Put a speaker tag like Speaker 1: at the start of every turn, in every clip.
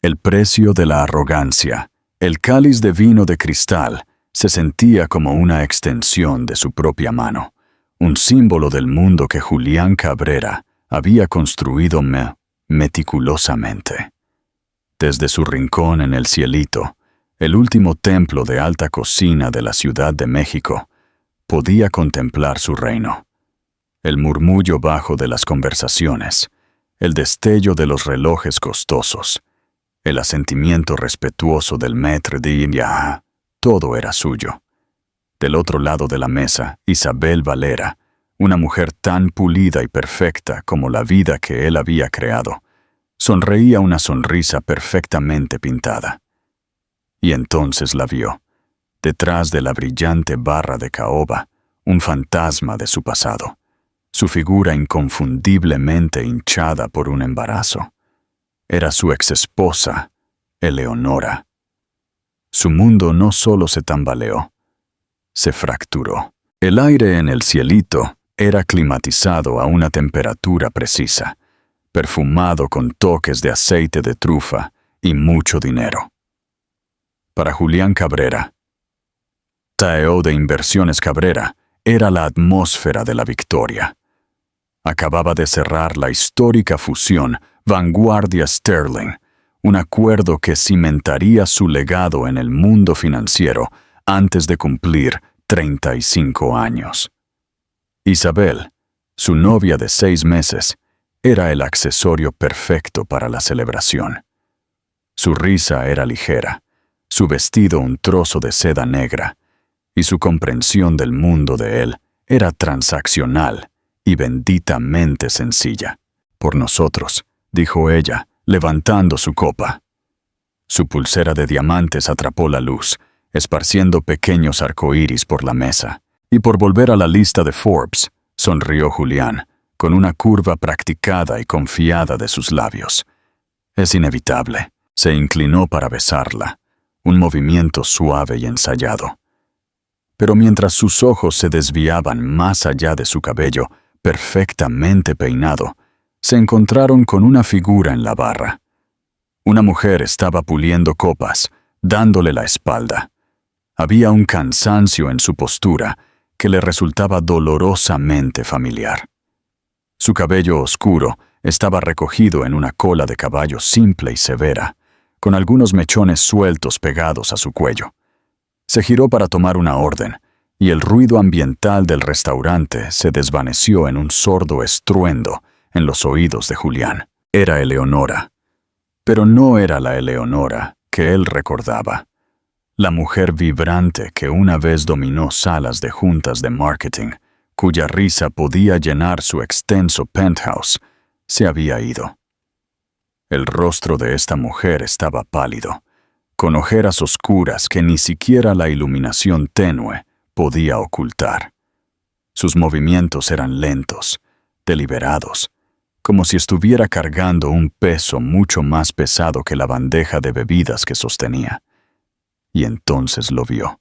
Speaker 1: El precio de la arrogancia. El cáliz de vino de cristal se sentía como una extensión de su propia mano, un símbolo del mundo que Julián Cabrera había construido meticulosamente. Desde su rincón en el cielito, el último templo de alta cocina de la Ciudad de México, podía contemplar su reino. El murmullo bajo de las conversaciones, el destello de los relojes costosos, el asentimiento respetuoso del maître d'India, todo era suyo. Del otro lado de la mesa, Isabel Valera, una mujer tan pulida y perfecta como la vida que él había creado, sonreía una sonrisa perfectamente pintada. Y entonces la vio, detrás de la brillante barra de caoba, un fantasma de su pasado, su figura inconfundiblemente hinchada por un embarazo. Era su exesposa, Eleonora. Su mundo no solo se tambaleó, se fracturó. El aire en el cielito era climatizado a una temperatura precisa, perfumado con toques de aceite de trufa y mucho dinero. Para Julián Cabrera, CEO de Inversiones Cabrera, era la atmósfera de la victoria. Acababa de cerrar la histórica fusión Vanguardia-Sterling, un acuerdo que cimentaría su legado en el mundo financiero antes de cumplir 35 años. Isabel, su novia de 6 meses, era el accesorio perfecto para la celebración. Su risa era ligera, su vestido un trozo de seda negra, y su comprensión del mundo de él era transaccional y benditamente sencilla. Por nosotros, dijo ella, levantando su copa. Su pulsera de diamantes atrapó la luz, esparciendo pequeños arcoíris por la mesa. Y por volver a la lista de Forbes, sonrió Julián, con una curva practicada y confiada de sus labios. Es inevitable. Se inclinó para besarla, un movimiento suave y ensayado. Pero mientras sus ojos se desviaban más allá de su cabello, perfectamente peinado, se encontraron con una figura en la barra. Una mujer estaba puliendo copas, dándole la espalda. Había un cansancio en su postura que le resultaba dolorosamente familiar. Su cabello oscuro estaba recogido en una cola de caballo simple y severa, con algunos mechones sueltos pegados a su cuello. Se giró para tomar una orden, y el ruido ambiental del restaurante se desvaneció en un sordo estruendo en los oídos de Julián. Era Eleonora, pero no era la Eleonora que él recordaba. La mujer vibrante que una vez dominó salas de juntas de marketing, cuya risa podía llenar su extenso penthouse, se había ido. El rostro de esta mujer estaba pálido, con ojeras oscuras que ni siquiera la iluminación tenue podía ocultar. Sus movimientos eran lentos, deliberados, como si estuviera cargando un peso mucho más pesado que la bandeja de bebidas que sostenía. Y entonces lo vio,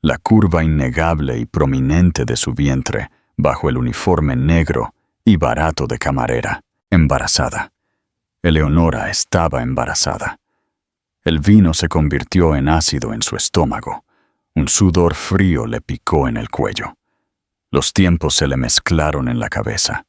Speaker 1: la curva innegable y prominente de su vientre bajo el uniforme negro y barato de camarera, embarazada. Eleonora estaba embarazada. El vino se convirtió en ácido en su estómago. Un sudor frío le picó en el cuello. Los tiempos se le mezclaron en la cabeza.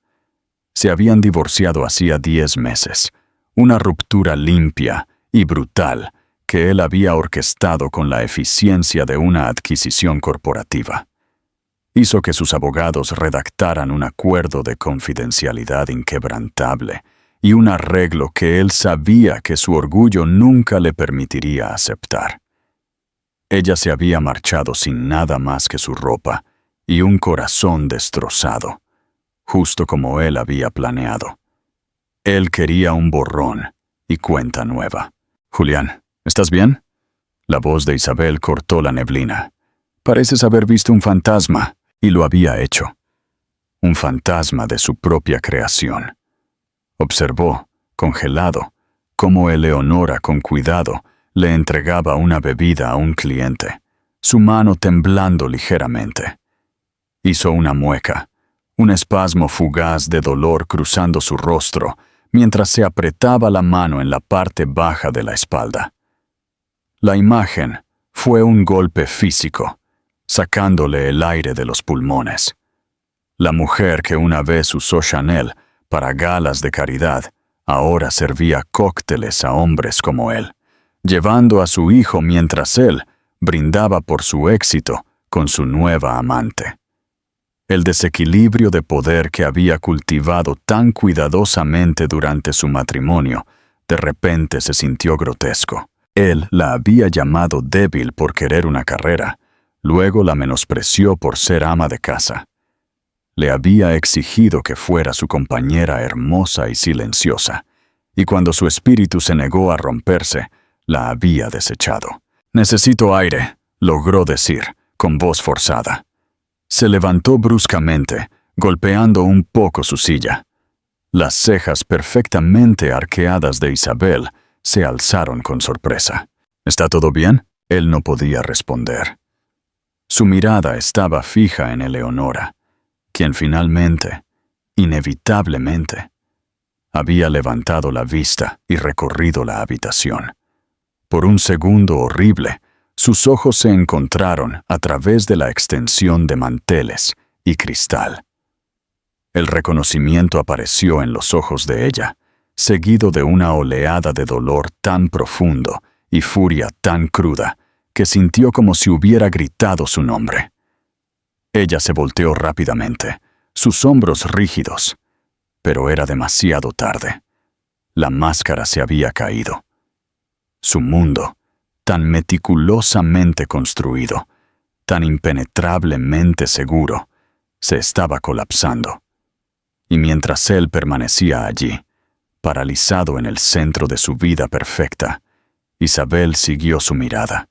Speaker 1: Se habían divorciado hacía 10 meses, una ruptura limpia y brutal que él había orquestado con la eficiencia de una adquisición corporativa. Hizo que sus abogados redactaran un acuerdo de confidencialidad inquebrantable y un arreglo que él sabía que su orgullo nunca le permitiría aceptar. Ella se había marchado sin nada más que su ropa y un corazón destrozado, justo como él había planeado. Él quería un borrón y cuenta nueva. Julián, ¿estás bien? La voz de Isabel cortó la neblina. Pareces haber visto un fantasma, y lo había hecho. Un fantasma de su propia creación. Observó, congelado, cómo Eleonora con cuidado le entregaba una bebida a un cliente, su mano temblando ligeramente. Hizo una mueca, un espasmo fugaz de dolor cruzando su rostro, mientras se apretaba la mano en la parte baja de la espalda. La imagen fue un golpe físico, sacándole el aire de los pulmones. La mujer que una vez usó Chanel para galas de caridad, ahora servía cócteles a hombres como él, llevando a su hijo mientras él brindaba por su éxito con su nueva amante. El desequilibrio de poder que había cultivado tan cuidadosamente durante su matrimonio, de repente se sintió grotesco. Él la había llamado débil por querer una carrera, luego la menospreció por ser ama de casa. Le había exigido que fuera su compañera hermosa y silenciosa, y cuando su espíritu se negó a romperse, la había desechado. «Necesito aire», logró decir, con voz forzada. Se levantó bruscamente, golpeando un poco su silla. Las cejas perfectamente arqueadas de Isabel se alzaron con sorpresa. «¿Está todo bien?». Él no podía responder. Su mirada estaba fija en Eleonora, quien finalmente, inevitablemente, había levantado la vista y recorrido la habitación. Por un segundo horrible, sus ojos se encontraron a través de la extensión de manteles y cristal. El reconocimiento apareció en los ojos de ella, seguido de una oleada de dolor tan profundo y furia tan cruda que sintió como si hubiera gritado su nombre. Ella se volteó rápidamente, sus hombros rígidos, pero era demasiado tarde. La máscara se había caído. Su mundo, tan meticulosamente construido, tan impenetrablemente seguro, se estaba colapsando. Y mientras él permanecía allí, paralizado en el centro de su vida perfecta, Isabel siguió su mirada.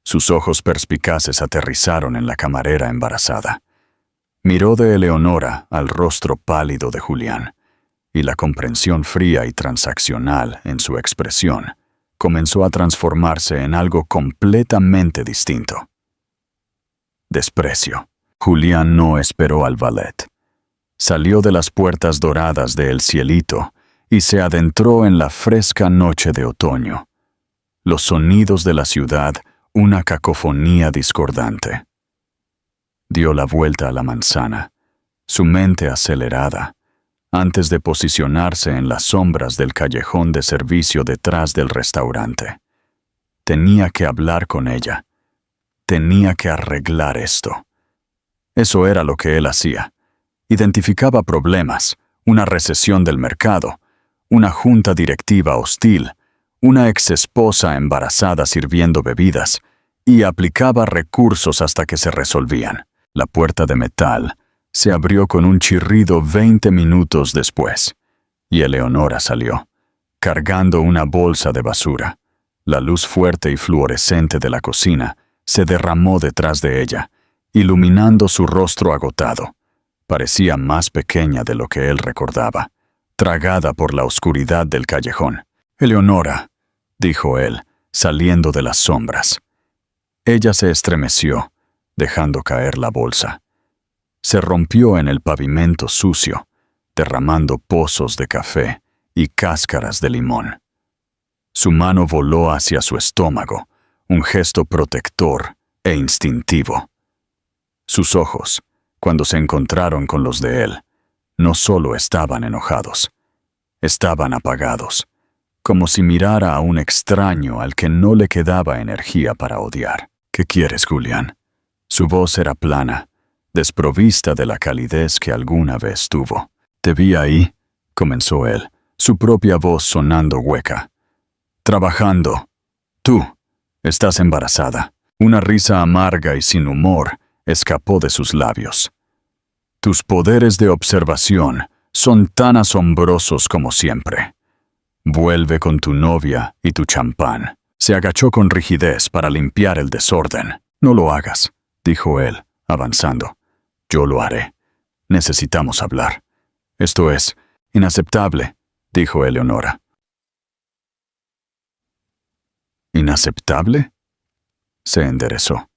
Speaker 1: Sus ojos perspicaces aterrizaron en la camarera embarazada. Miró de Eleonora al rostro pálido de Julián, y la comprensión fría y transaccional en su expresión comenzó a transformarse en algo completamente distinto. Desprecio. Julián no esperó al ballet. Salió de las puertas doradas de El Cielito y se adentró en la fresca noche de otoño. Los sonidos de la ciudad, una cacofonía discordante. Dio la vuelta a la manzana, su mente acelerada, antes de posicionarse en las sombras del callejón de servicio detrás del restaurante. Tenía que hablar con ella. Tenía que arreglar esto. Eso era lo que él hacía. Identificaba problemas, una recesión del mercado, una junta directiva hostil, una exesposa embarazada sirviendo bebidas, y aplicaba recursos hasta que se resolvían. La puerta de metal se abrió con un chirrido 20 minutos después, y Eleonora salió, cargando una bolsa de basura. La luz fuerte y fluorescente de la cocina se derramó detrás de ella, iluminando su rostro agotado. Parecía más pequeña de lo que él recordaba, tragada por la oscuridad del callejón. «Eleonora», dijo él, saliendo de las sombras. Ella se estremeció, dejando caer la bolsa. Se rompió en el pavimento sucio, derramando pozos de café y cáscaras de limón. Su mano voló hacia su estómago, un gesto protector e instintivo. Sus ojos, cuando se encontraron con los de él, no solo estaban enojados, estaban apagados, como si mirara a un extraño al que no le quedaba energía para odiar. «¿Qué quieres, Julián?». Su voz era plana, desprovista de la calidez que alguna vez tuvo. «Te vi ahí», comenzó él, su propia voz sonando hueca. «Trabajando. Tú estás embarazada». Una risa amarga y sin humor escapó de sus labios. «Tus poderes de observación son tan asombrosos como siempre. Vuelve con tu novia y tu champán». Se agachó con rigidez para limpiar el desorden. «No lo hagas», dijo él, avanzando. «Yo lo haré. Necesitamos hablar». «Esto es inaceptable», dijo Eleonora. «¿Inaceptable?». Se enderezó,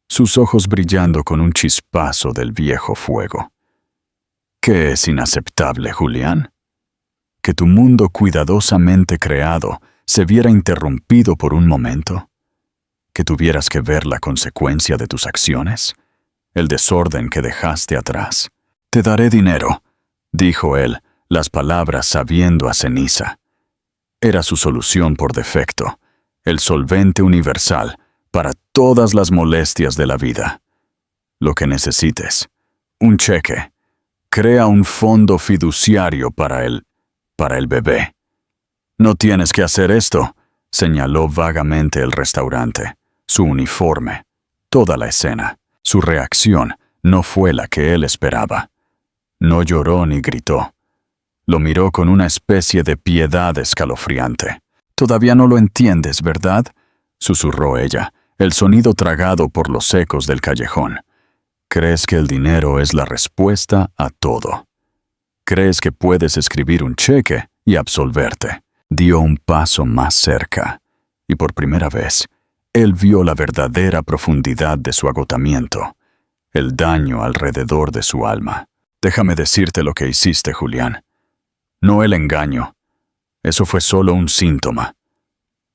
Speaker 1: sus ojos brillando con un chispazo del viejo fuego. «¿Qué es inaceptable, Julián?». que tu mundo cuidadosamente creado se viera interrumpido por un momento? ¿Que tuvieras que ver la consecuencia de tus acciones? El desorden que dejaste atrás. «Te daré dinero», dijo él, las palabras sabiendo a ceniza. Era su solución por defecto, el solvente universal para todas las molestias de la vida. Lo que necesites. Un cheque. Crea un fondo fiduciario para el bebé. «No tienes que hacer esto», señaló vagamente el restaurante, su uniforme, toda la escena. Su reacción no fue la que él esperaba. No lloró ni gritó. Lo miró con una especie de piedad escalofriante. «Todavía no lo entiendes, ¿verdad?», susurró ella, el sonido tragado por los ecos del callejón. «Crees que el dinero es la respuesta a todo. Crees que puedes escribir un cheque y absolverte». Dio un paso más cerca, y por primera vez, él vio la verdadera profundidad de su agotamiento, el daño alrededor de su alma. «Déjame decirte lo que hiciste, Julián. No el engaño. Eso fue solo un síntoma.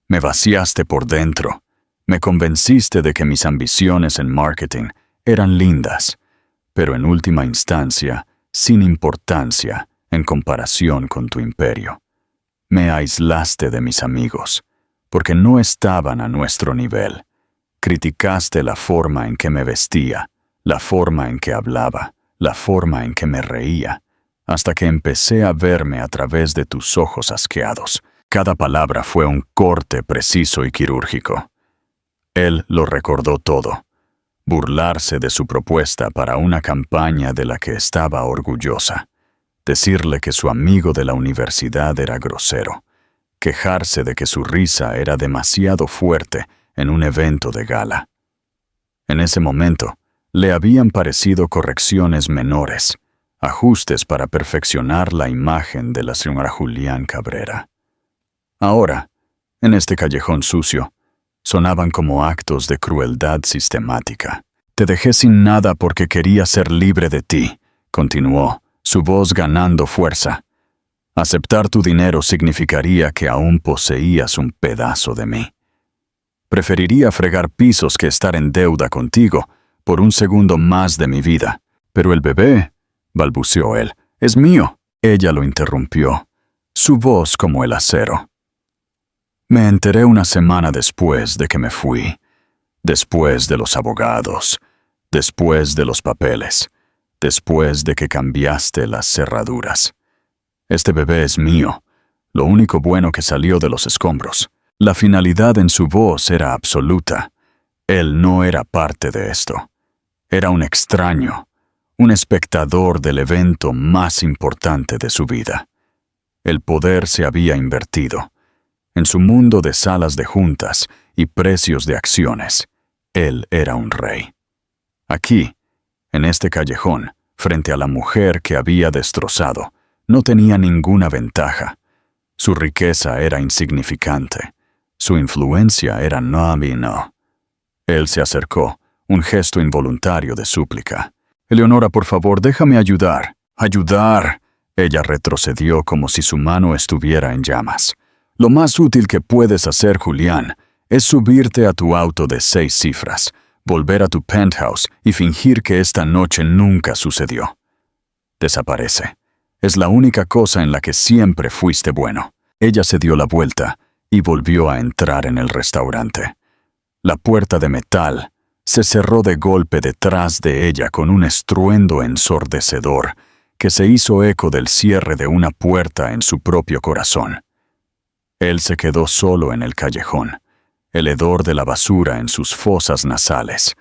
Speaker 1: Me vaciaste por dentro. Me convenciste de que mis ambiciones en marketing eran lindas, pero en última instancia, sin importancia en comparación con tu imperio. Me aislaste de mis amigos, porque no estaban a nuestro nivel. Criticaste la forma en que me vestía, la forma en que hablaba, la forma en que me reía, hasta que empecé a verme a través de tus ojos asqueados. Cada palabra fue un corte preciso y quirúrgico. Él lo recordó todo. Burlarse de su propuesta para una campaña de la que estaba orgullosa. Decirle que su amigo de la universidad era grosero. Quejarse de que su risa era demasiado fuerte en un evento de gala. En ese momento, le habían parecido correcciones menores, ajustes para perfeccionar la imagen de la señora Julián Cabrera. Ahora, en este callejón sucio, sonaban como actos de crueldad sistemática. «Te dejé sin nada porque quería ser libre de ti», continuó, su voz ganando fuerza. «Aceptar tu dinero significaría que aún poseías un pedazo de mí. Preferiría fregar pisos que estar en deuda contigo por un segundo más de mi vida. Pero el bebé», balbuceó él, «es mío». Ella lo interrumpió, su voz como el acero. «Me enteré una semana después de que me fui, después de los abogados, después de los papeles, después de que cambiaste las cerraduras. Este bebé es mío, lo único bueno que salió de los escombros». La finalidad en su voz era absoluta. Él no era parte de esto. Era un extraño, un espectador del evento más importante de su vida. El poder se había invertido. En su mundo de salas de juntas y precios de acciones, él era un rey. Aquí, en este callejón, frente a la mujer que había destrozado, no tenía ninguna ventaja. Su riqueza era insignificante. Su influencia era no. Él se acercó, un gesto involuntario de súplica. «Eleonora, por favor, déjame ayudar». «¡Ayudar!». Ella retrocedió como si su mano estuviera en llamas. «Lo más útil que puedes hacer, Julián, es subirte a tu auto de 6 cifras, volver a tu penthouse y fingir que esta noche nunca sucedió. Desaparece. Es la única cosa en la que siempre fuiste bueno». Ella se dio la vuelta y volvió a entrar en el restaurante. La puerta de metal se cerró de golpe detrás de ella con un estruendo ensordecedor que se hizo eco del cierre de una puerta en su propio corazón. Él se quedó solo en el callejón, el hedor de la basura en sus fosas nasales,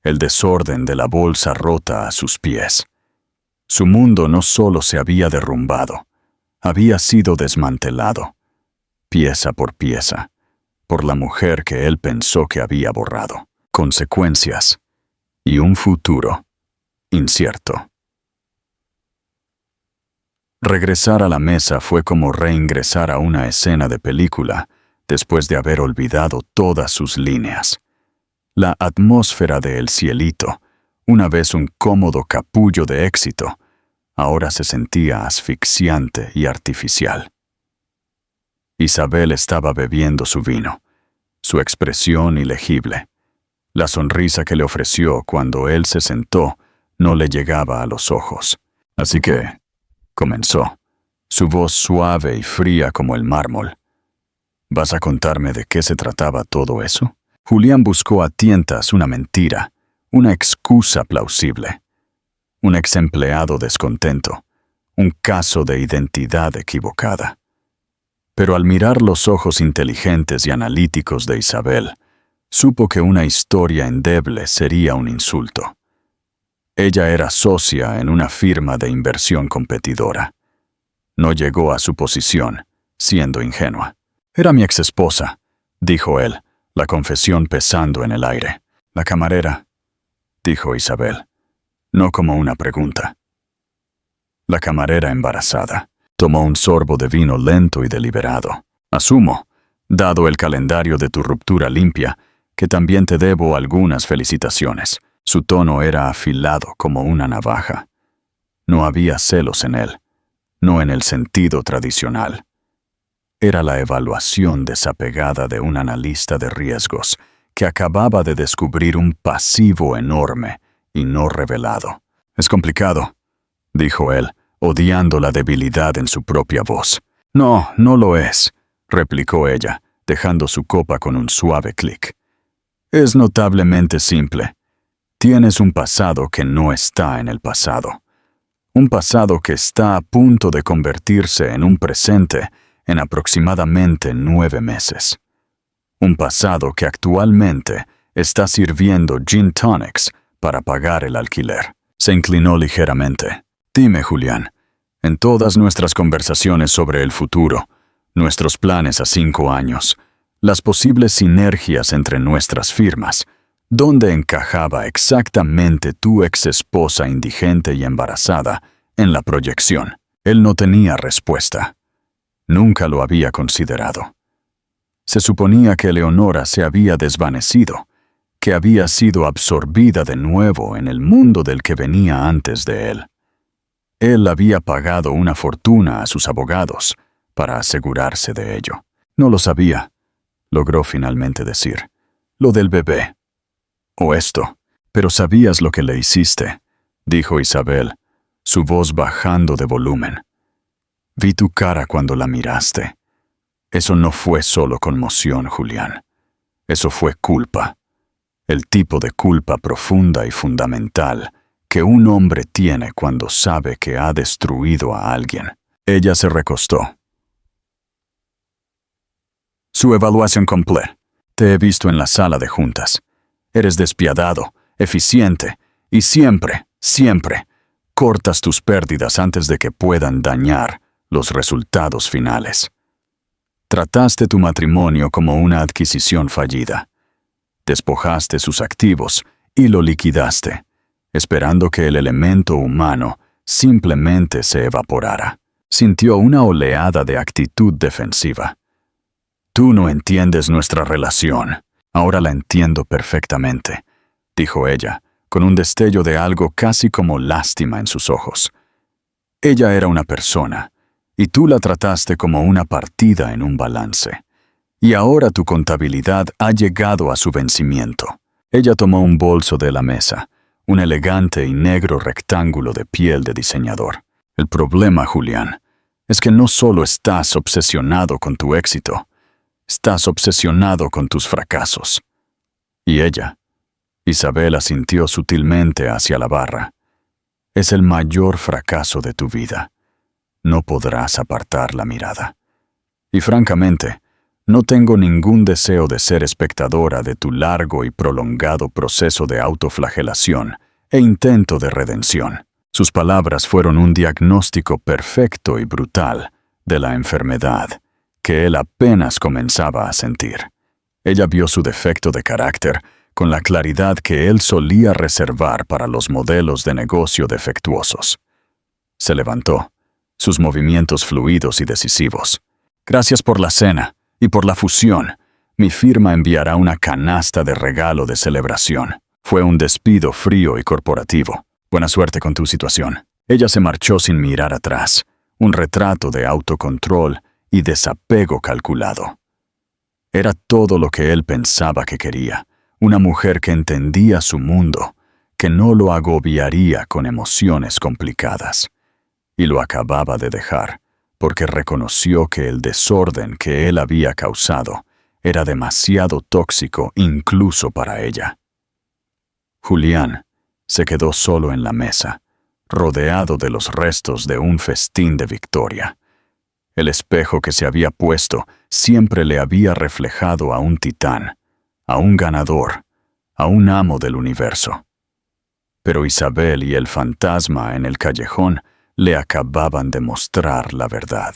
Speaker 1: el desorden de la bolsa rota a sus pies. Su mundo no solo se había derrumbado, había sido desmantelado, pieza por pieza, por la mujer que él pensó que había borrado. Consecuencias y un futuro incierto. Regresar a la mesa fue como reingresar a una escena de película después de haber olvidado todas sus líneas. La atmósfera de El Cielito, una vez un cómodo capullo de éxito, ahora se sentía asfixiante y artificial. Isabel estaba bebiendo su vino, su expresión ilegible. La sonrisa que le ofreció cuando él se sentó no le llegaba a los ojos. Así que, comenzó, su voz suave y fría como el mármol. ¿Vas a contarme de qué se trataba todo eso? Julián buscó a tientas una mentira, una excusa plausible. Un ex empleado descontento, un caso de identidad equivocada. Pero al mirar los ojos inteligentes y analíticos de Isabel, supo que una historia endeble sería un insulto. Ella era socia en una firma de inversión competidora. No llegó a su posición, siendo ingenua. «Era mi exesposa», dijo él, la confesión pesando en el aire. «La camarera», dijo Isabel, no como una pregunta. La camarera embarazada tomó un sorbo de vino lento y deliberado. «Asumo, dado el calendario de tu ruptura limpia, que también te debo algunas felicitaciones». Su tono era afilado como una navaja. No había celos en él, no en el sentido tradicional. Era la evaluación desapegada de un analista de riesgos que acababa de descubrir un pasivo enorme y no revelado. «Es complicado», dijo él, odiando la debilidad en su propia voz. «No, no lo es», replicó ella, dejando su copa con un suave clic. «Es notablemente simple. Tienes un pasado que no está en el pasado. Un pasado que está a punto de convertirse en un presente en aproximadamente 9 meses. Un pasado que actualmente está sirviendo gin tonics para pagar el alquiler». Se inclinó ligeramente. «Dime, Julián, en todas nuestras conversaciones sobre el futuro, nuestros planes a 5 años, las posibles sinergias entre nuestras firmas, ¿dónde encajaba exactamente tu exesposa indigente y embarazada en la proyección?» Él no tenía respuesta. Nunca lo había considerado. Se suponía que Leonora se había desvanecido, que había sido absorbida de nuevo en el mundo del que venía antes de él. Él había pagado una fortuna a sus abogados para asegurarse de ello. «No lo sabía», logró finalmente decir. «Lo del bebé. O esto. Pero sabías lo que le hiciste», dijo Isabel, su voz bajando de volumen. «Vi tu cara cuando la miraste. Eso no fue solo conmoción, Julián. Eso fue culpa. El tipo de culpa profunda y fundamental que un hombre tiene cuando sabe que ha destruido a alguien». Ella se recostó. «Su evaluación completa. Te he visto en la sala de juntas. Eres despiadado, eficiente, y siempre, cortas tus pérdidas antes de que puedan dañar los resultados finales. Trataste tu matrimonio como una adquisición fallida. Despojaste sus activos y lo liquidaste, esperando que el elemento humano simplemente se evaporara». Sintió una oleada de actitud defensiva. «Tú no entiendes nuestra relación. Ahora la entiendo perfectamente», dijo ella, con un destello de algo casi como lástima en sus ojos. Ella era una persona, y tú la trataste como una partida en un balance. Y ahora tu contabilidad ha llegado a su vencimiento. Ella tomó un bolso de la mesa, un elegante y negro rectángulo de piel de diseñador. «El problema, Julián, es que no solo estás obsesionado con tu éxito, estás obsesionado con tus fracasos». Y ella, Isabel, asintió sutilmente hacia la barra. «Es el mayor fracaso de tu vida. No podrás apartar la mirada. Y francamente, no tengo ningún deseo de ser espectadora de tu largo y prolongado proceso de autoflagelación e intento de redención». Sus palabras fueron un diagnóstico perfecto y brutal de la enfermedad que él apenas comenzaba a sentir. Ella vio su defecto de carácter con la claridad que él solía reservar para los modelos de negocio defectuosos. Se levantó, sus movimientos fluidos y decisivos. «Gracias por la cena y por la fusión. Mi firma enviará una canasta de regalo de celebración». Fue un despido frío y corporativo. «Buena suerte con tu situación». Ella se marchó sin mirar atrás, un retrato de autocontrol y desapego calculado. Era todo lo que él pensaba que quería, una mujer que entendía su mundo, que no lo agobiaría con emociones complicadas. Y lo acababa de dejar, porque reconoció que el desorden que él había causado era demasiado tóxico incluso para ella. Julián se quedó solo en la mesa, rodeado de los restos de un festín de victoria. El espejo que se había puesto siempre le había reflejado a un titán, a un ganador, a un amo del universo. Pero Isabel y el fantasma en el callejón le acababan de mostrar la verdad.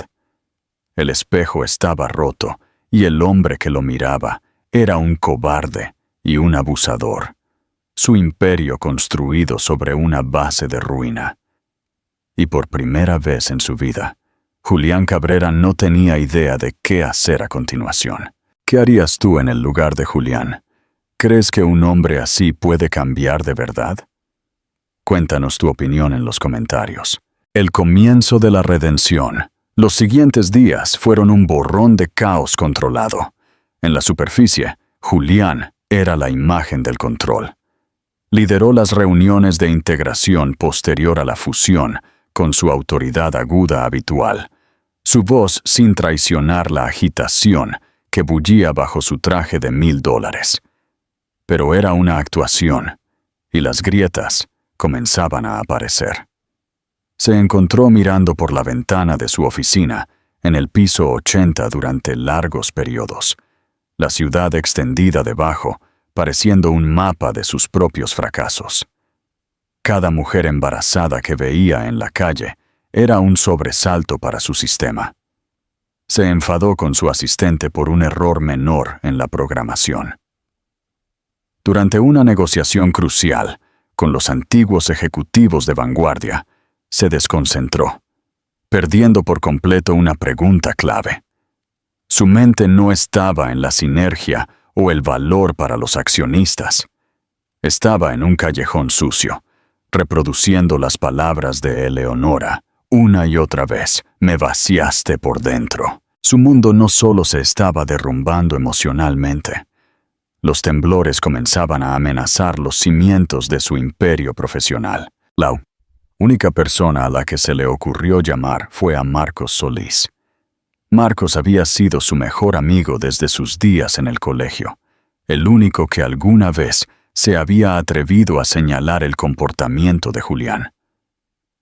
Speaker 1: El espejo estaba roto y el hombre que lo miraba era un cobarde y un abusador. Su imperio construido sobre una base de ruina. Y por primera vez en su vida, Julián Cabrera no tenía idea de qué hacer a continuación. ¿Qué harías tú en el lugar de Julián? ¿Crees que un hombre así puede cambiar de verdad? Cuéntanos tu opinión en los comentarios. El comienzo de la redención. Los siguientes días fueron un borrón de caos controlado. En la superficie, Julián era la imagen del control. Lideró las reuniones de integración posterior a la fusión, con su autoridad aguda habitual, su voz sin traicionar la agitación que bullía bajo su traje de $1000. Pero era una actuación, y las grietas comenzaban a aparecer. Se encontró mirando por la ventana de su oficina, en el piso 80 durante largos periodos, la ciudad extendida debajo, pareciendo un mapa de sus propios fracasos. Cada mujer embarazada que veía en la calle era un sobresalto para su sistema. Se enfadó con su asistente por un error menor en la programación. Durante una negociación crucial con los antiguos ejecutivos de vanguardia, se desconcentró, perdiendo por completo una pregunta clave. Su mente no estaba en la sinergia o el valor para los accionistas. Estaba en un callejón sucio, reproduciendo las palabras de Eleonora una y otra vez: me vaciaste por dentro. Su mundo no solo se estaba derrumbando emocionalmente. Los temblores comenzaban a amenazar los cimientos de su imperio profesional. La única persona a la que se le ocurrió llamar fue a Marcos Solís. Marcos había sido su mejor amigo desde sus días en el colegio, el único que alguna vez se había atrevido a señalar el comportamiento de Julián.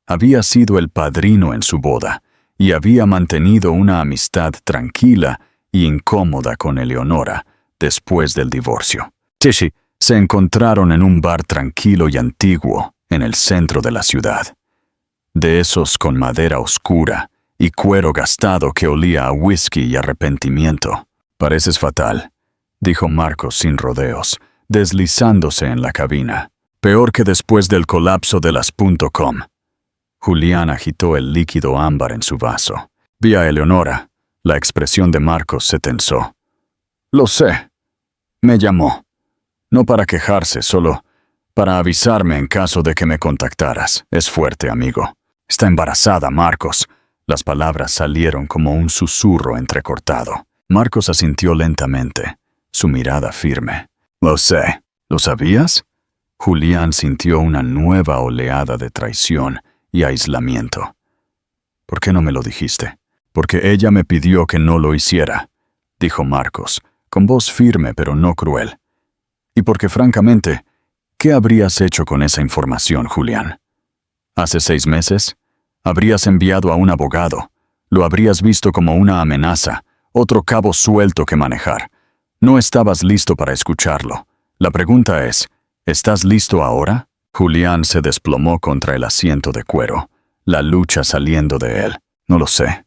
Speaker 1: Había sido el padrino en su boda y había mantenido una amistad tranquila y incómoda con Eleonora después del divorcio. Se encontraron en un bar tranquilo y antiguo en el centro de la ciudad, de esos con madera oscura y cuero gastado que olía a whisky y arrepentimiento. Pareces fatal, dijo Marcos sin rodeos, deslizándose en la cabina. Peor que después del colapso de las .com. Julián agitó el líquido ámbar en su vaso. Vi a Eleonora. La expresión de Marcos se tensó. Lo sé. Me llamó. No para quejarse, solo para avisarme en caso de que me contactaras. Es fuerte, amigo. Está embarazada, Marcos. Las palabras salieron como un susurro entrecortado. Marcos asintió lentamente, su mirada firme. Lo sé. ¿Lo sabías? Julián sintió una nueva oleada de traición y aislamiento. ¿Por qué no me lo dijiste? Porque ella me pidió que no lo hiciera, dijo Marcos, con voz firme pero no cruel. Y porque francamente, ¿qué habrías hecho con esa información, Julián? ¿Hace 6 meses? Habrías enviado a un abogado. Lo habrías visto como una amenaza, otro cabo suelto que manejar. No estabas listo para escucharlo. La pregunta es, ¿estás listo ahora? Julián se desplomó contra el asiento de cuero, la lucha saliendo de él. No lo sé.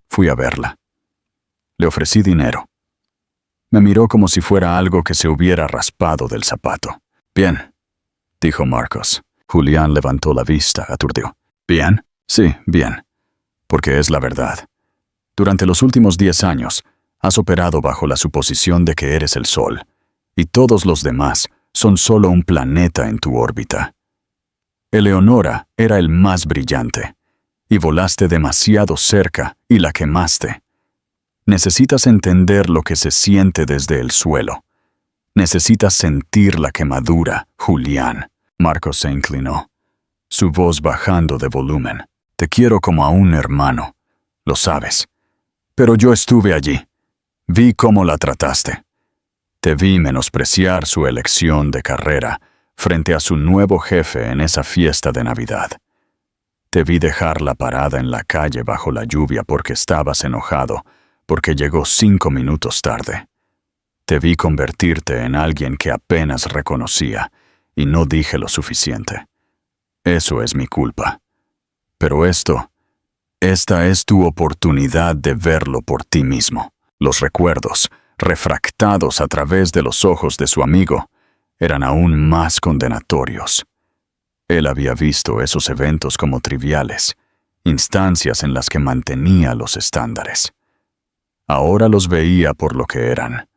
Speaker 1: Fui a verla. Le ofrecí dinero. Me miró como si fuera algo que se hubiera raspado del zapato. Bien, dijo Marcos. Julián levantó la vista, aturdido. ¿Bien? Sí, bien. Porque es la verdad. Durante los últimos 10 años, has operado bajo la suposición de que eres el Sol, y todos los demás son solo un planeta en tu órbita. Eleonora era el más brillante, y volaste demasiado cerca y la quemaste. Necesitas entender lo que se siente desde el suelo. Necesitas sentir la quemadura, Julián. Marcos se inclinó, su voz bajando de volumen. Te quiero como a un hermano, lo sabes. Pero yo estuve allí. Vi cómo la trataste. Te vi menospreciar su elección de carrera frente a su nuevo jefe en esa fiesta de Navidad. Te vi dejarla parada en la calle bajo la lluvia porque estabas enojado, porque llegó 5 minutos tarde. Te vi convertirte en alguien que apenas reconocía, y no dije lo suficiente. Eso es mi culpa. Pero esta es tu oportunidad de verlo por ti mismo. Los recuerdos, refractados a través de los ojos de su amigo, eran aún más condenatorios. Él había visto esos eventos como triviales, instancias en las que mantenía los estándares. Ahora los veía por lo que eran,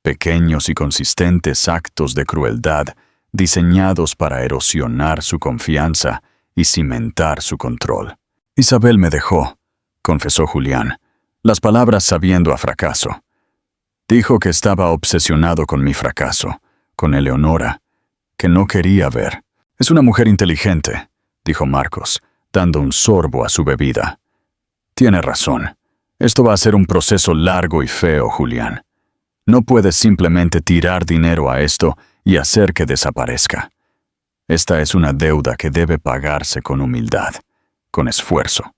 Speaker 1: pequeños y consistentes actos de crueldad diseñados para erosionar su confianza y cimentar su control. Isabel me dejó, confesó Julián, las palabras sabiendo a fracaso. Dijo que estaba obsesionado con mi fracaso, con Eleonora, que no quería ver. Es una mujer inteligente, dijo Marcos, dando un sorbo a su bebida. Tiene razón. Esto va a ser un proceso largo y feo, Julián. No puedes simplemente tirar dinero a esto y hacer que desaparezca. Esta es una deuda que debe pagarse con humildad, con esfuerzo,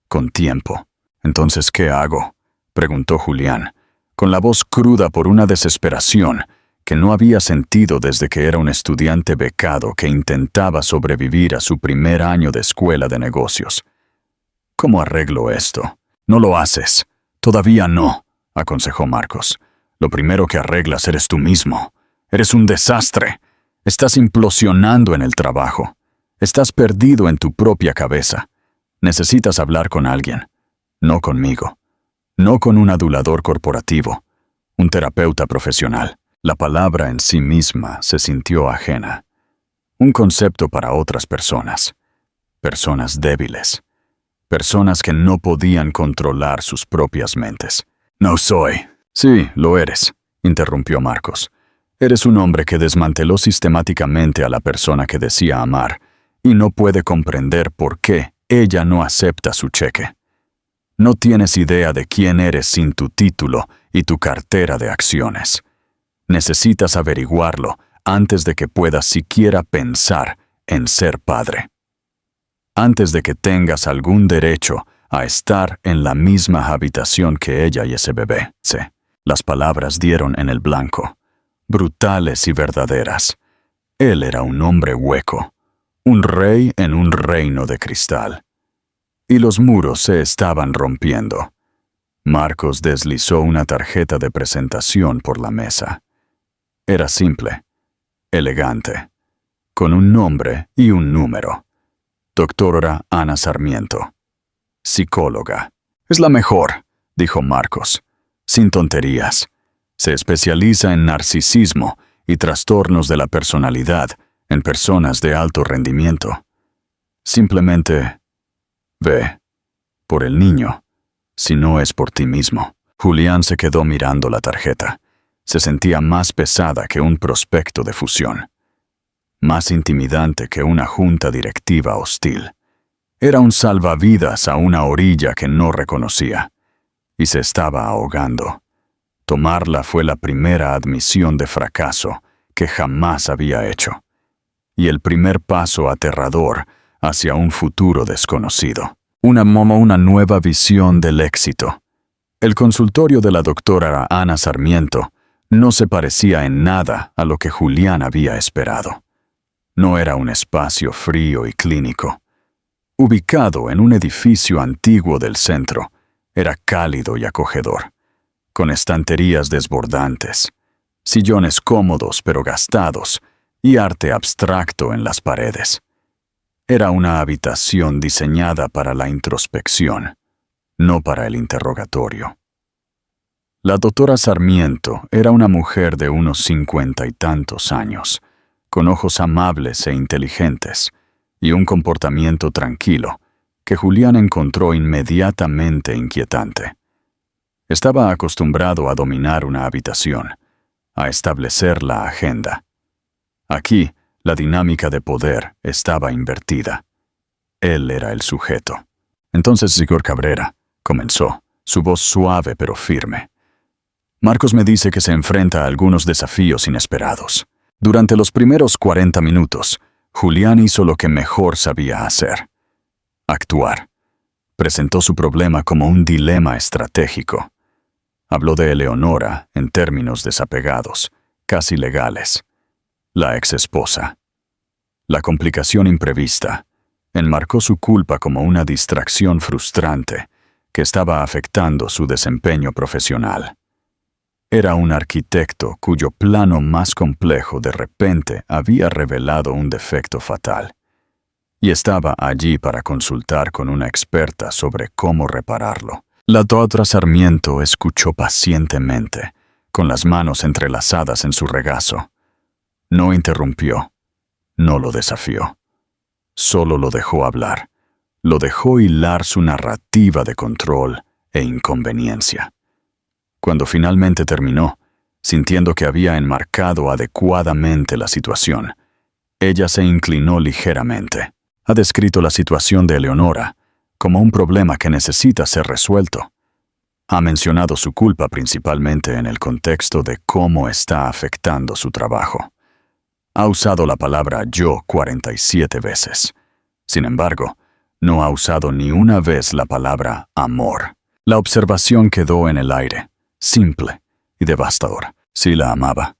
Speaker 1: con tiempo. Entonces, ¿qué hago?, preguntó Julián, con la voz cruda por una desesperación que no había sentido desde que era un estudiante becado que intentaba sobrevivir a su primer año de escuela de negocios. ¿Cómo arreglo esto? No lo haces. Todavía no, aconsejó Marcos. Lo primero que arreglas eres tú mismo. Eres un desastre. Estás implosionando en el trabajo. Estás perdido en tu propia cabeza. Necesitas hablar con alguien. No conmigo. No con un adulador corporativo. Un terapeuta profesional. La palabra en sí misma se sintió ajena. Un concepto para otras personas. Personas débiles. Personas que no podían controlar sus propias mentes. No soy. Sí, lo eres, interrumpió Marcos. Eres un hombre que desmanteló sistemáticamente a la persona que decía amar y no puede comprender por qué ella no acepta su cheque. No tienes idea de quién eres sin tu título y tu cartera de acciones. Necesitas averiguarlo antes de que puedas siquiera pensar en ser padre. Antes de que tengas algún derecho a estar en la misma habitación que ella y ese bebé. Sí, las palabras dieron en el blanco, brutales y verdaderas. Él era un hombre hueco, un rey en un reino de cristal. Y los muros se estaban rompiendo. Marcos deslizó una tarjeta de presentación por la mesa. Era simple, elegante, con un nombre y un número. Doctora Ana Sarmiento. Psicóloga. Es la mejor, dijo Marcos, sin tonterías. Se especializa en narcisismo y trastornos de la personalidad en personas de alto rendimiento. Simplemente ve por el niño, si no es por ti mismo. Julián se quedó mirando la tarjeta. Se sentía más pesada que un prospecto de fusión. Más intimidante que una junta directiva hostil. Era un salvavidas a una orilla que no reconocía, y se estaba ahogando. Tomarla fue la primera admisión de fracaso que jamás había hecho, y el primer paso aterrador hacia un futuro desconocido. Una nueva visión del éxito. El consultorio de la doctora Ana Sarmiento no se parecía en nada a lo que Julián había esperado. No era un espacio frío y clínico. Ubicado en un edificio antiguo del centro, era cálido y acogedor, con estanterías desbordantes, sillones cómodos pero gastados y arte abstracto en las paredes. Era una habitación diseñada para la introspección, no para el interrogatorio. La doctora Sarmiento era una mujer de unos 50 y tantos años, con ojos amables e inteligentes, y un comportamiento tranquilo, que Julián encontró inmediatamente inquietante. Estaba acostumbrado a dominar una habitación, a establecer la agenda. Aquí, la dinámica de poder estaba invertida. Él era el sujeto. Entonces Igor Cabrera comenzó, su voz suave pero firme. Marcos me dice que se enfrenta a algunos desafíos inesperados. Durante los primeros 40 minutos, Julián hizo lo que mejor sabía hacer: actuar. Presentó su problema como un dilema estratégico. Habló de Eleonora en términos desapegados, casi legales. La exesposa. La complicación imprevista. Enmarcó su culpa como una distracción frustrante que estaba afectando su desempeño profesional. Era un arquitecto cuyo plano más complejo de repente había revelado un defecto fatal, y estaba allí para consultar con una experta sobre cómo repararlo. La doctora Sarmiento escuchó pacientemente, con las manos entrelazadas en su regazo. No interrumpió, no lo desafió. Solo lo dejó hablar, lo dejó hilar su narrativa de control e inconveniencia. Cuando finalmente terminó, sintiendo que había enmarcado adecuadamente la situación, ella se inclinó ligeramente. Ha descrito la situación de Eleonora como un problema que necesita ser resuelto. Ha mencionado su culpa principalmente en el contexto de cómo está afectando su trabajo. Ha usado la palabra yo 47 veces. Sin embargo, no ha usado ni una vez la palabra amor. La observación quedó en el aire, simple y devastadora. Sí la amaba,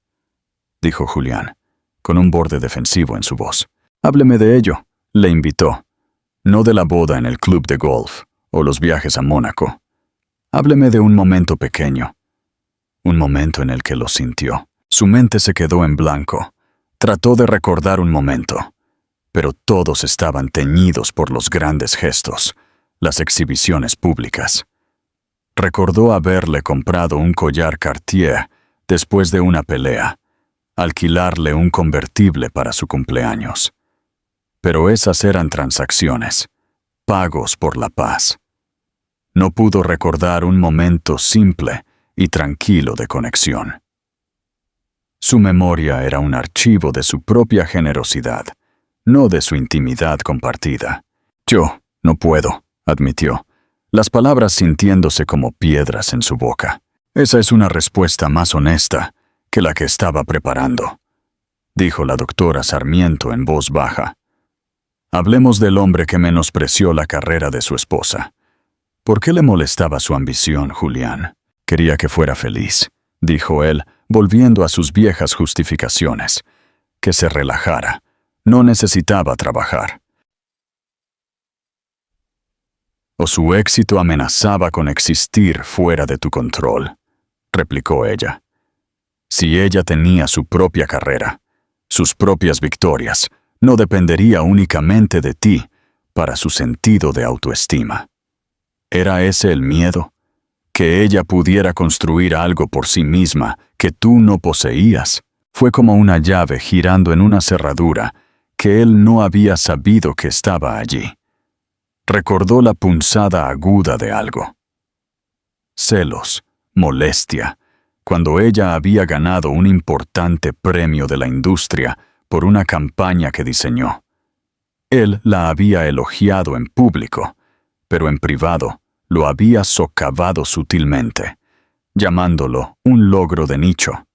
Speaker 1: dijo Julián, con un borde defensivo en su voz. Hábleme de ello, le invitó. No de la boda en el club de golf o los viajes a Mónaco. Hábleme de un momento pequeño. Un momento en el que lo sintió. Su mente se quedó en blanco. Trató de recordar un momento, pero todos estaban teñidos por los grandes gestos, las exhibiciones públicas. Recordó haberle comprado un collar Cartier después de una pelea, alquilarle un convertible para su cumpleaños. Pero esas eran transacciones, pagos por la paz. No pudo recordar un momento simple y tranquilo de conexión. Su memoria era un archivo de su propia generosidad, no de su intimidad compartida. Yo no puedo, admitió, las palabras sintiéndose como piedras en su boca. Esa es una respuesta más honesta que la que estaba preparando, dijo la doctora Sarmiento en voz baja. Hablemos del hombre que menospreció la carrera de su esposa. ¿Por qué le molestaba su ambición, Julián? Quería que fuera feliz, dijo él, volviendo a sus viejas justificaciones. Que se relajara. No necesitaba trabajar. O su éxito amenazaba con existir fuera de tu control, replicó ella. Si ella tenía su propia carrera, sus propias victorias, no dependería únicamente de ti para su sentido de autoestima. ¿Era ese el miedo? Que ella pudiera construir algo por sí misma que tú no poseías. Fue como una llave girando en una cerradura que él no había sabido que estaba allí. Recordó la punzada aguda de algo. Celos, molestia, cuando ella había ganado un importante premio de la industria por una campaña que diseñó. Él la había elogiado en público, pero en privado lo había socavado sutilmente, llamándolo un logro de nicho.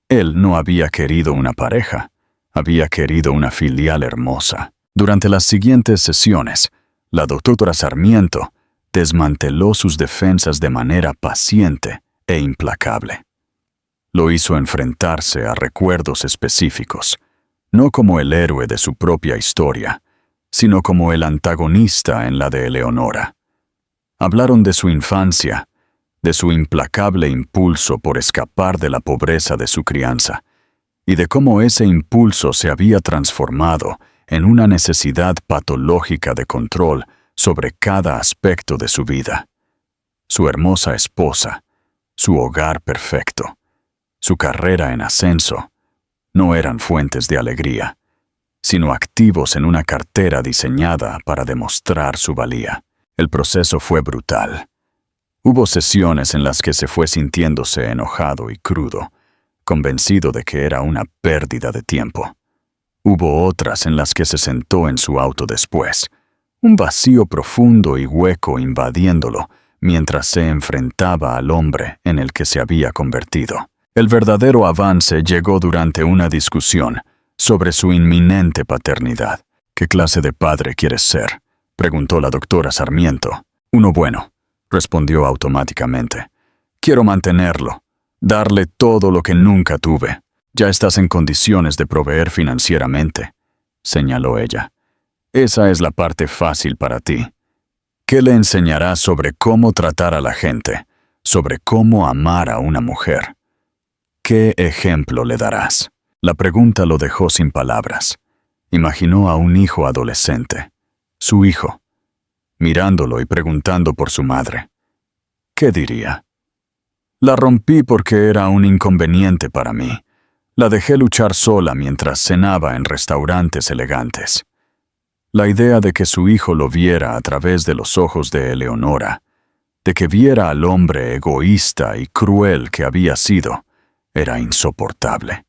Speaker 1: Él no había querido una pareja, había querido una filial hermosa. Durante las siguientes sesiones, la doctora Sarmiento desmanteló sus defensas de manera paciente e implacable. Lo hizo enfrentarse a recuerdos específicos, no como el héroe de su propia historia, sino como el antagonista en la de Eleonora. Hablaron de su infancia, de su implacable impulso por escapar de la pobreza de su crianza, y de cómo ese impulso se había transformado en una necesidad patológica de control sobre cada aspecto de su vida. Su hermosa esposa, su hogar perfecto, su carrera en ascenso, no eran fuentes de alegría, sino activos en una cartera diseñada para demostrar su valía. El proceso fue brutal. Hubo sesiones en las que se fue sintiéndose enojado y crudo, convencido de que era una pérdida de tiempo. Hubo otras en las que se sentó en su auto después, un vacío profundo y hueco invadiéndolo mientras se enfrentaba al hombre en el que se había convertido. El verdadero avance llegó durante una discusión sobre su inminente paternidad. ¿Qué clase de padre quieres ser?, preguntó la doctora Sarmiento. Uno bueno, respondió automáticamente. Quiero mantenerlo, darle todo lo que nunca tuve. Ya estás en condiciones de proveer financieramente, señaló ella. Esa es la parte fácil para ti. ¿Qué le enseñarás sobre cómo tratar a la gente, sobre cómo amar a una mujer? ¿Qué ejemplo le darás? La pregunta lo dejó sin palabras. Imaginó a un hijo adolescente, su hijo, mirándolo y preguntando por su madre. ¿Qué diría? La rompí porque era un inconveniente para mí. La dejé luchar sola mientras cenaba en restaurantes elegantes. La idea de que su hijo lo viera a través de los ojos de Eleonora, de que viera al hombre egoísta y cruel que había sido, era insoportable.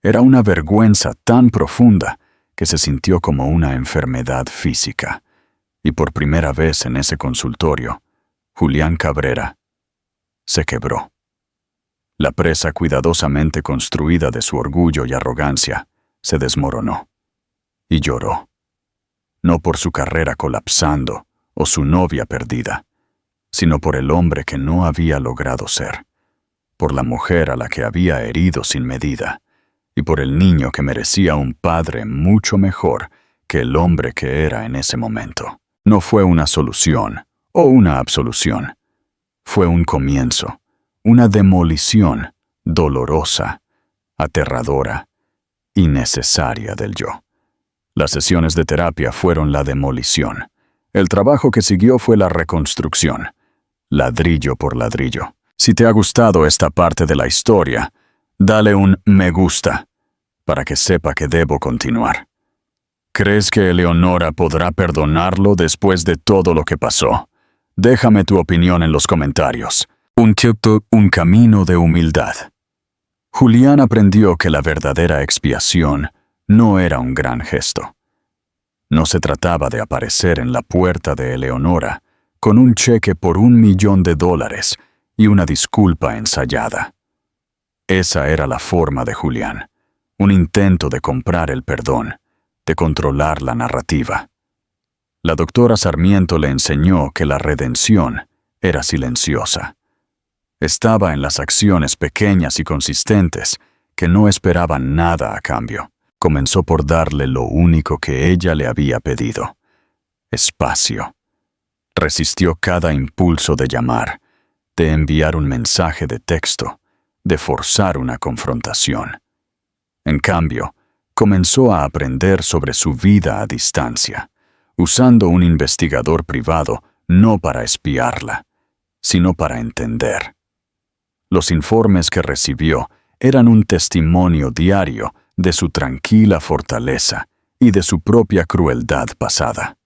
Speaker 1: Era una vergüenza tan profunda que se sintió como una enfermedad física. Y por primera vez en ese consultorio, Julián Cabrera se quebró. La presa cuidadosamente construida de su orgullo y arrogancia se desmoronó. Y lloró. No por su carrera colapsando o su novia perdida, sino por el hombre que no había logrado ser, por la mujer a la que había herido sin medida, y por el niño que merecía un padre mucho mejor que el hombre que era en ese momento. No fue una solución o una absolución. Fue un comienzo, una demolición dolorosa, aterradora y necesaria del yo. Las sesiones de terapia fueron la demolición. El trabajo que siguió fue la reconstrucción, ladrillo por ladrillo. Si te ha gustado esta parte de la historia, dale un me gusta para que sepa que debo continuar. ¿Crees que Eleonora podrá perdonarlo después de todo lo que pasó? Déjame tu opinión en los comentarios. Un camino de humildad. Julián aprendió que la verdadera expiación no era un gran gesto. No se trataba de aparecer en la puerta de Eleonora con un cheque por $1.000.000 y una disculpa ensayada. Esa era la forma de Julián, un intento de comprar el perdón, de controlar la narrativa. La doctora Sarmiento le enseñó que la redención era silenciosa. Estaba en las acciones pequeñas y consistentes que no esperaban nada a cambio. Comenzó por darle lo único que ella le había pedido: espacio. Resistió cada impulso de llamar, de enviar un mensaje de texto, de forzar una confrontación. En cambio, comenzó a aprender sobre su vida a distancia, usando un investigador privado no para espiarla, sino para entender. Los informes que recibió eran un testimonio diario de su tranquila fortaleza y de su propia crueldad pasada.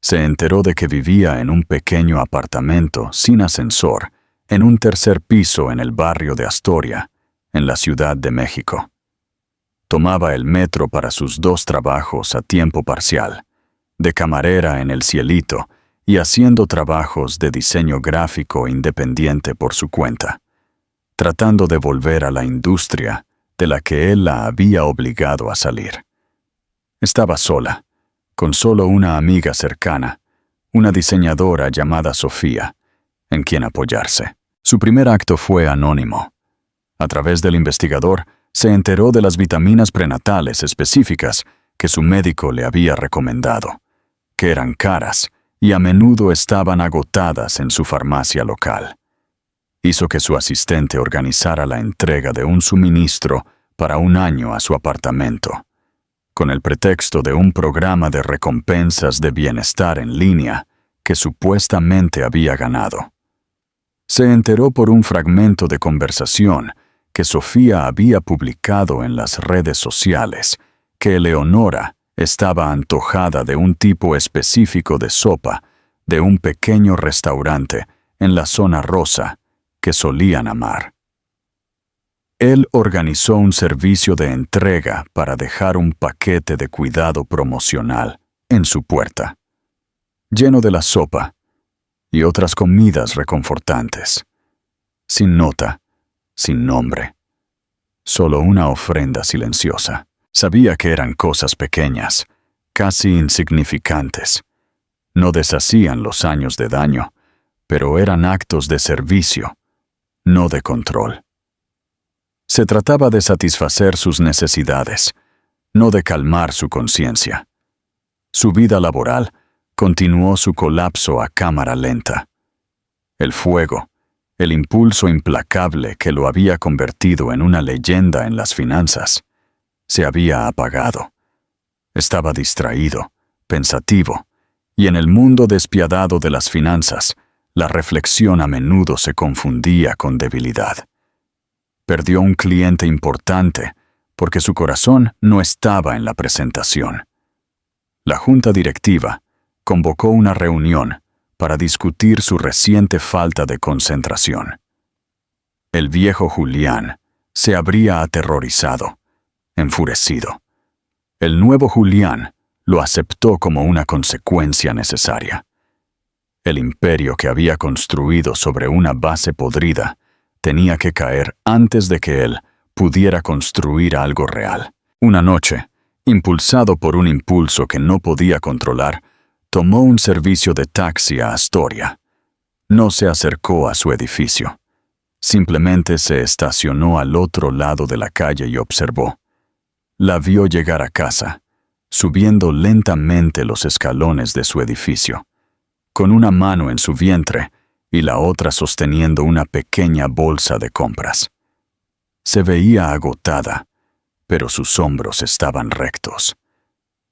Speaker 1: Se enteró de que vivía en un pequeño apartamento sin ascensor, en un tercer piso en el barrio de Astoria, en la Ciudad de México. Tomaba el metro para sus 2 trabajos a tiempo parcial, de camarera en el Cielito y haciendo trabajos de diseño gráfico independiente por su cuenta, tratando de volver a la industria de la que él la había obligado a salir. Estaba sola, con solo una amiga cercana, una diseñadora llamada Sofía, en quien apoyarse. Su primer acto fue anónimo. A través del investigador, se enteró de las vitaminas prenatales específicas que su médico le había recomendado, que eran caras y a menudo estaban agotadas en su farmacia local. Hizo que su asistente organizara la entrega de un suministro para 1 año a su apartamento, con el pretexto de un programa de recompensas de bienestar en línea que supuestamente había ganado. Se enteró por un fragmento de conversación que Sofía había publicado en las redes sociales que Eleonora estaba antojada de un tipo específico de sopa de un pequeño restaurante en la zona rosa, que solían amar. Él organizó un servicio de entrega para dejar un paquete de cuidado promocional en su puerta, lleno de la sopa y otras comidas reconfortantes, sin nota, sin nombre, solo una ofrenda silenciosa. Sabía que eran cosas pequeñas, casi insignificantes. No deshacían los años de daño, pero eran actos de servicio, no de control. Se trataba de satisfacer sus necesidades, no de calmar su conciencia. Su vida laboral continuó su colapso a cámara lenta. El fuego, el impulso implacable que lo había convertido en una leyenda en las finanzas, se había apagado. Estaba distraído, pensativo, y en el mundo despiadado de las finanzas, la reflexión a menudo se confundía con debilidad. Perdió un cliente importante porque su corazón no estaba en la presentación. La junta directiva convocó una reunión para discutir su reciente falta de concentración. El viejo Julián se habría aterrorizado, enfurecido. El nuevo Julián lo aceptó como una consecuencia necesaria. El imperio que había construido sobre una base podrida tenía que caer antes de que él pudiera construir algo real. Una noche, impulsado por un impulso que no podía controlar, tomó un servicio de taxi a Astoria. No se acercó a su edificio. Simplemente se estacionó al otro lado de la calle y observó. La vio llegar a casa, subiendo lentamente los escalones de su edificio, con una mano en su vientre y la otra sosteniendo una pequeña bolsa de compras. Se veía agotada, pero sus hombros estaban rectos.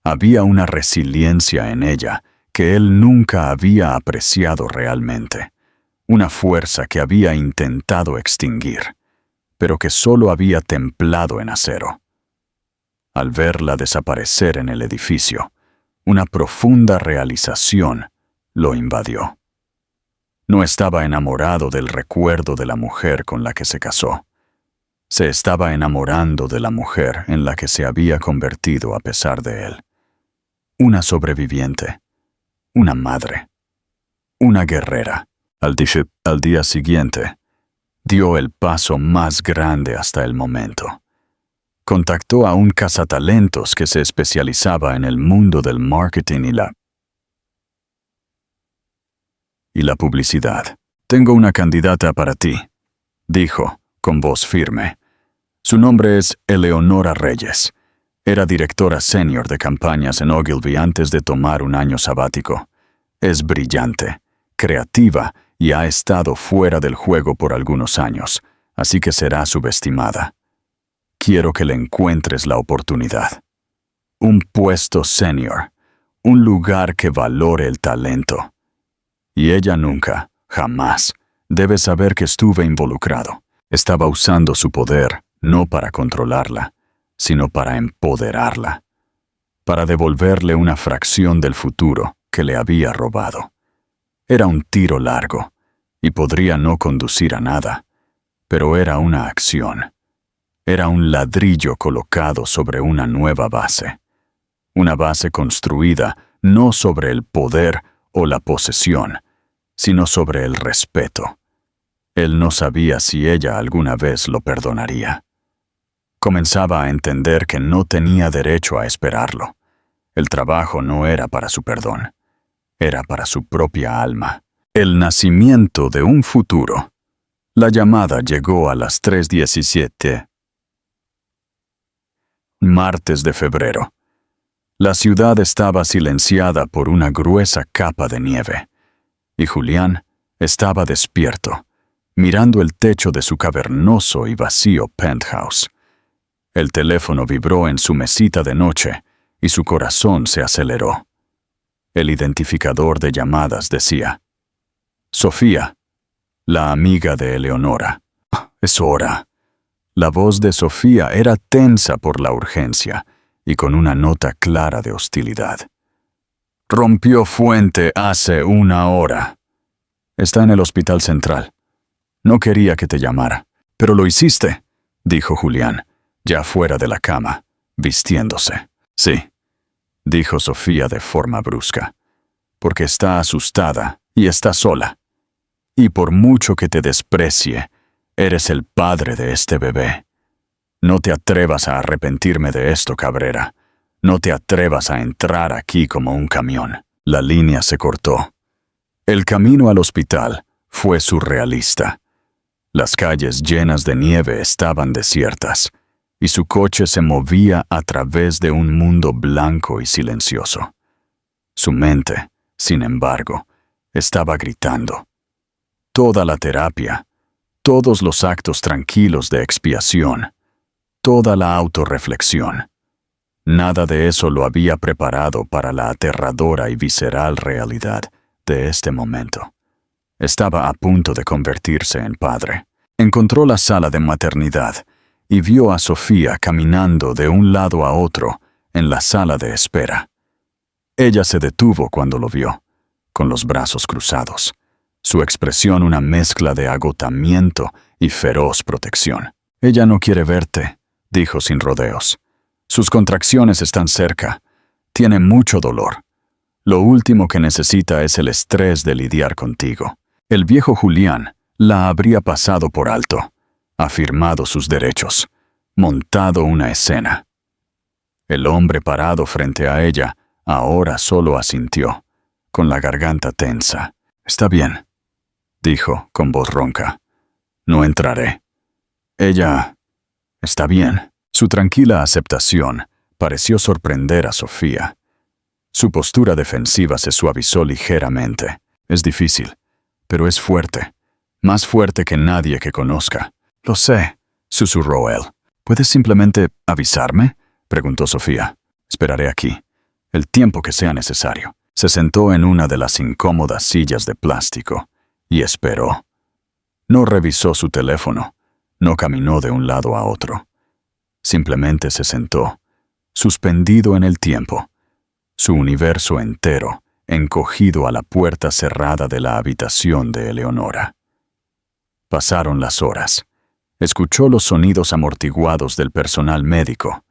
Speaker 1: Había una resiliencia en ella que él nunca había apreciado realmente, una fuerza que había intentado extinguir, pero que solo había templado en acero. Al verla desaparecer en el edificio, una profunda realización lo invadió. No estaba enamorado del recuerdo de la mujer con la que se casó. Se estaba enamorando de la mujer en la que se había convertido a pesar de él. Una sobreviviente, una madre, una guerrera. Al día siguiente, dio el paso más grande hasta el momento. Contactó a un cazatalentos que se especializaba en el mundo del marketing y la publicidad. «Tengo una candidata para ti», dijo, con voz firme. Su nombre es Eleonora Reyes. Era directora senior de campañas en Ogilvy antes de tomar un año sabático. Es brillante, creativa y ha estado fuera del juego por algunos años, así que será subestimada. Quiero que le encuentres la oportunidad. Un puesto senior, un lugar que valore el talento. Y ella nunca, jamás, debe saber que estuve involucrado. Estaba usando su poder, no para controlarla, sino para empoderarla, para devolverle una fracción del futuro que le había robado. Era un tiro largo, y podría no conducir a nada, pero era una acción. Era un ladrillo colocado sobre una nueva base. Una base construida no sobre el poder o la posesión, sino sobre el respeto. Él no sabía si ella alguna vez lo perdonaría. Comenzaba a entender que no tenía derecho a esperarlo. El trabajo no era para su perdón, era para su propia alma. El nacimiento de un futuro. La llamada llegó a las 3:17. Martes de febrero. La ciudad estaba silenciada por una gruesa capa de nieve, y Julián estaba despierto, mirando el techo de su cavernoso y vacío penthouse. El teléfono vibró en su mesita de noche y su corazón se aceleró. El identificador de llamadas decía: Sofía, la amiga de Eleonora. Es hora. La voz de Sofía era tensa por la urgencia y con una nota clara de hostilidad. Rompió fuente hace 1 hora. Está en el hospital central. No quería que te llamara. Pero lo hiciste, dijo Julián, ya fuera de la cama, vistiéndose. Sí, dijo Sofía de forma brusca, porque está asustada y está sola. Y por mucho que te desprecie, eres el padre de este bebé. No te atrevas a arrepentirme de esto, Cabrera. No te atrevas a entrar aquí como un camión. La línea se cortó. El camino al hospital fue surrealista. Las calles llenas de nieve estaban desiertas, y su coche se movía a través de un mundo blanco y silencioso. Su mente, sin embargo, estaba gritando. Toda la terapia, todos los actos tranquilos de expiación, toda la autorreflexión. Nada de eso lo había preparado para la aterradora y visceral realidad de este momento. Estaba a punto de convertirse en padre. Encontró la sala de maternidad y vio a Sofía caminando de un lado a otro en la sala de espera. Ella se detuvo cuando lo vio, con los brazos cruzados, su expresión una mezcla de agotamiento y feroz protección. Ella no quiere verte, dijo sin rodeos. Sus contracciones están cerca. Tiene mucho dolor. Lo último que necesita es el estrés de lidiar contigo. El viejo Julián la habría pasado por alto, afirmado sus derechos, montado una escena. El hombre parado frente a ella ahora solo asintió, con la garganta tensa. Está bien, dijo con voz ronca. No entraré. Ella está bien. Su tranquila aceptación pareció sorprender a Sofía. Su postura defensiva se suavizó ligeramente. Es difícil, pero es fuerte. Más fuerte que nadie que conozca. Lo sé, susurró él. ¿Puedes simplemente avisarme?, preguntó Sofía. Esperaré aquí, el tiempo que sea necesario. Se sentó en una de las incómodas sillas de plástico y esperó. No revisó su teléfono, no caminó de un lado a otro. Simplemente se sentó, suspendido en el tiempo, su universo entero encogido a la puerta cerrada de la habitación de Eleonora. Pasaron las horas. Escuchó los sonidos amortiguados del personal médico,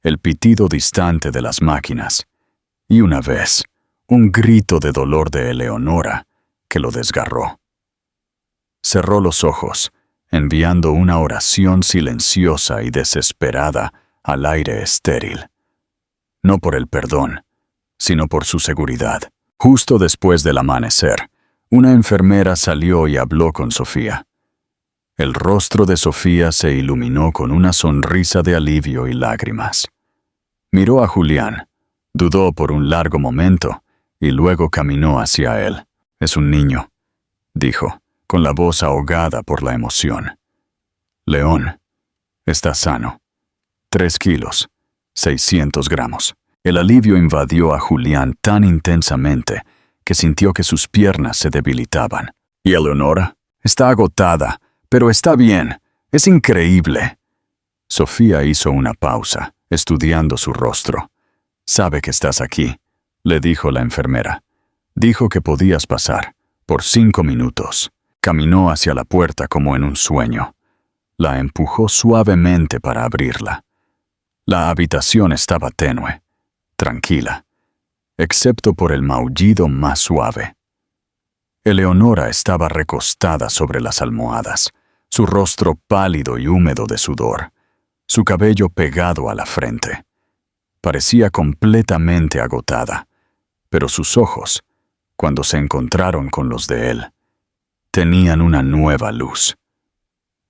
Speaker 1: el pitido distante de las máquinas, y una vez, un grito de dolor de Eleonora que lo desgarró. Cerró los ojos, enviando una oración silenciosa y desesperada al aire estéril. No por el perdón, sino por su seguridad. Justo después del amanecer, una enfermera salió y habló con Sofía. El rostro de Sofía se iluminó con una sonrisa de alivio y lágrimas. Miró a Julián, dudó por un largo momento y luego caminó hacia él. Es un niño, dijo, con la voz ahogada por la emoción. León, está sano. 3 kilos, 600 gramos. El alivio invadió a Julián tan intensamente que sintió que sus piernas se debilitaban. ¿Y Eleonora? Está agotada, pero está bien. Es increíble. Sofía hizo una pausa, estudiando su rostro. Sabe que estás aquí, le dijo la enfermera. Dijo que podías pasar, por 5 minutos. Caminó hacia la puerta como en un sueño. La empujó suavemente para abrirla. La habitación estaba tenue, tranquila, excepto por el maullido más suave. Eleonora estaba recostada sobre las almohadas, su rostro pálido y húmedo de sudor, su cabello pegado a la frente. Parecía completamente agotada, pero sus ojos, cuando se encontraron con los de él, tenían una nueva luz.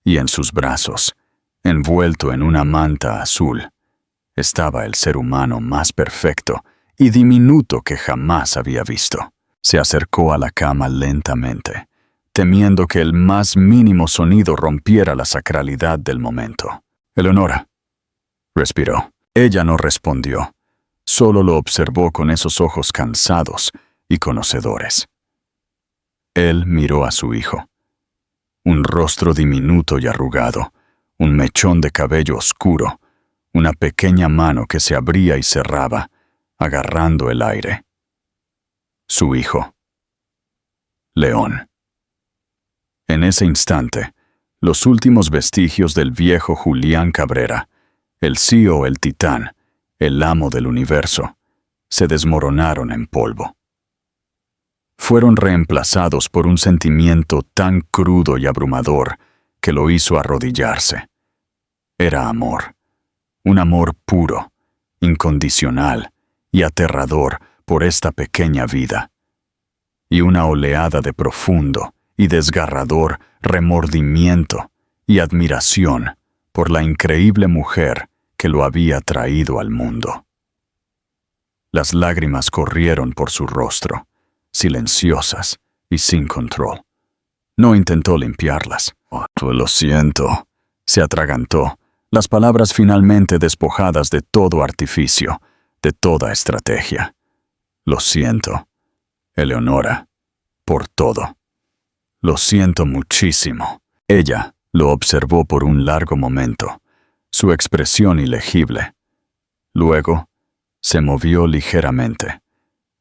Speaker 1: Y en sus brazos, envuelto en una manta azul, estaba el ser humano más perfecto y diminuto que jamás había visto. Se acercó a la cama lentamente, temiendo que el más mínimo sonido rompiera la sacralidad del momento. Eleonora, respiró. Ella no respondió, solo lo observó con esos ojos cansados y conocedores. Él miró a su hijo. Un rostro diminuto y arrugado, un mechón de cabello oscuro, una pequeña mano que se abría y cerraba, agarrando el aire. Su hijo. León. En ese instante, los últimos vestigios del viejo Julián Cabrera, el CEO, el titán, el amo del universo, se desmoronaron en polvo. Fueron reemplazados por un sentimiento tan crudo y abrumador que lo hizo arrodillarse. Era amor, un amor puro, incondicional y aterrador por esta pequeña vida, y una oleada de profundo y desgarrador remordimiento y admiración por la increíble mujer que lo había traído al mundo. Las lágrimas corrieron por su rostro, silenciosas y sin control. No intentó limpiarlas. Oh, lo siento. Se atragantó, las palabras finalmente despojadas de todo artificio, de toda estrategia. Lo siento, Eleonora, por todo. Lo siento muchísimo. Ella lo observó por un largo momento, su expresión ilegible. Luego, se movió ligeramente,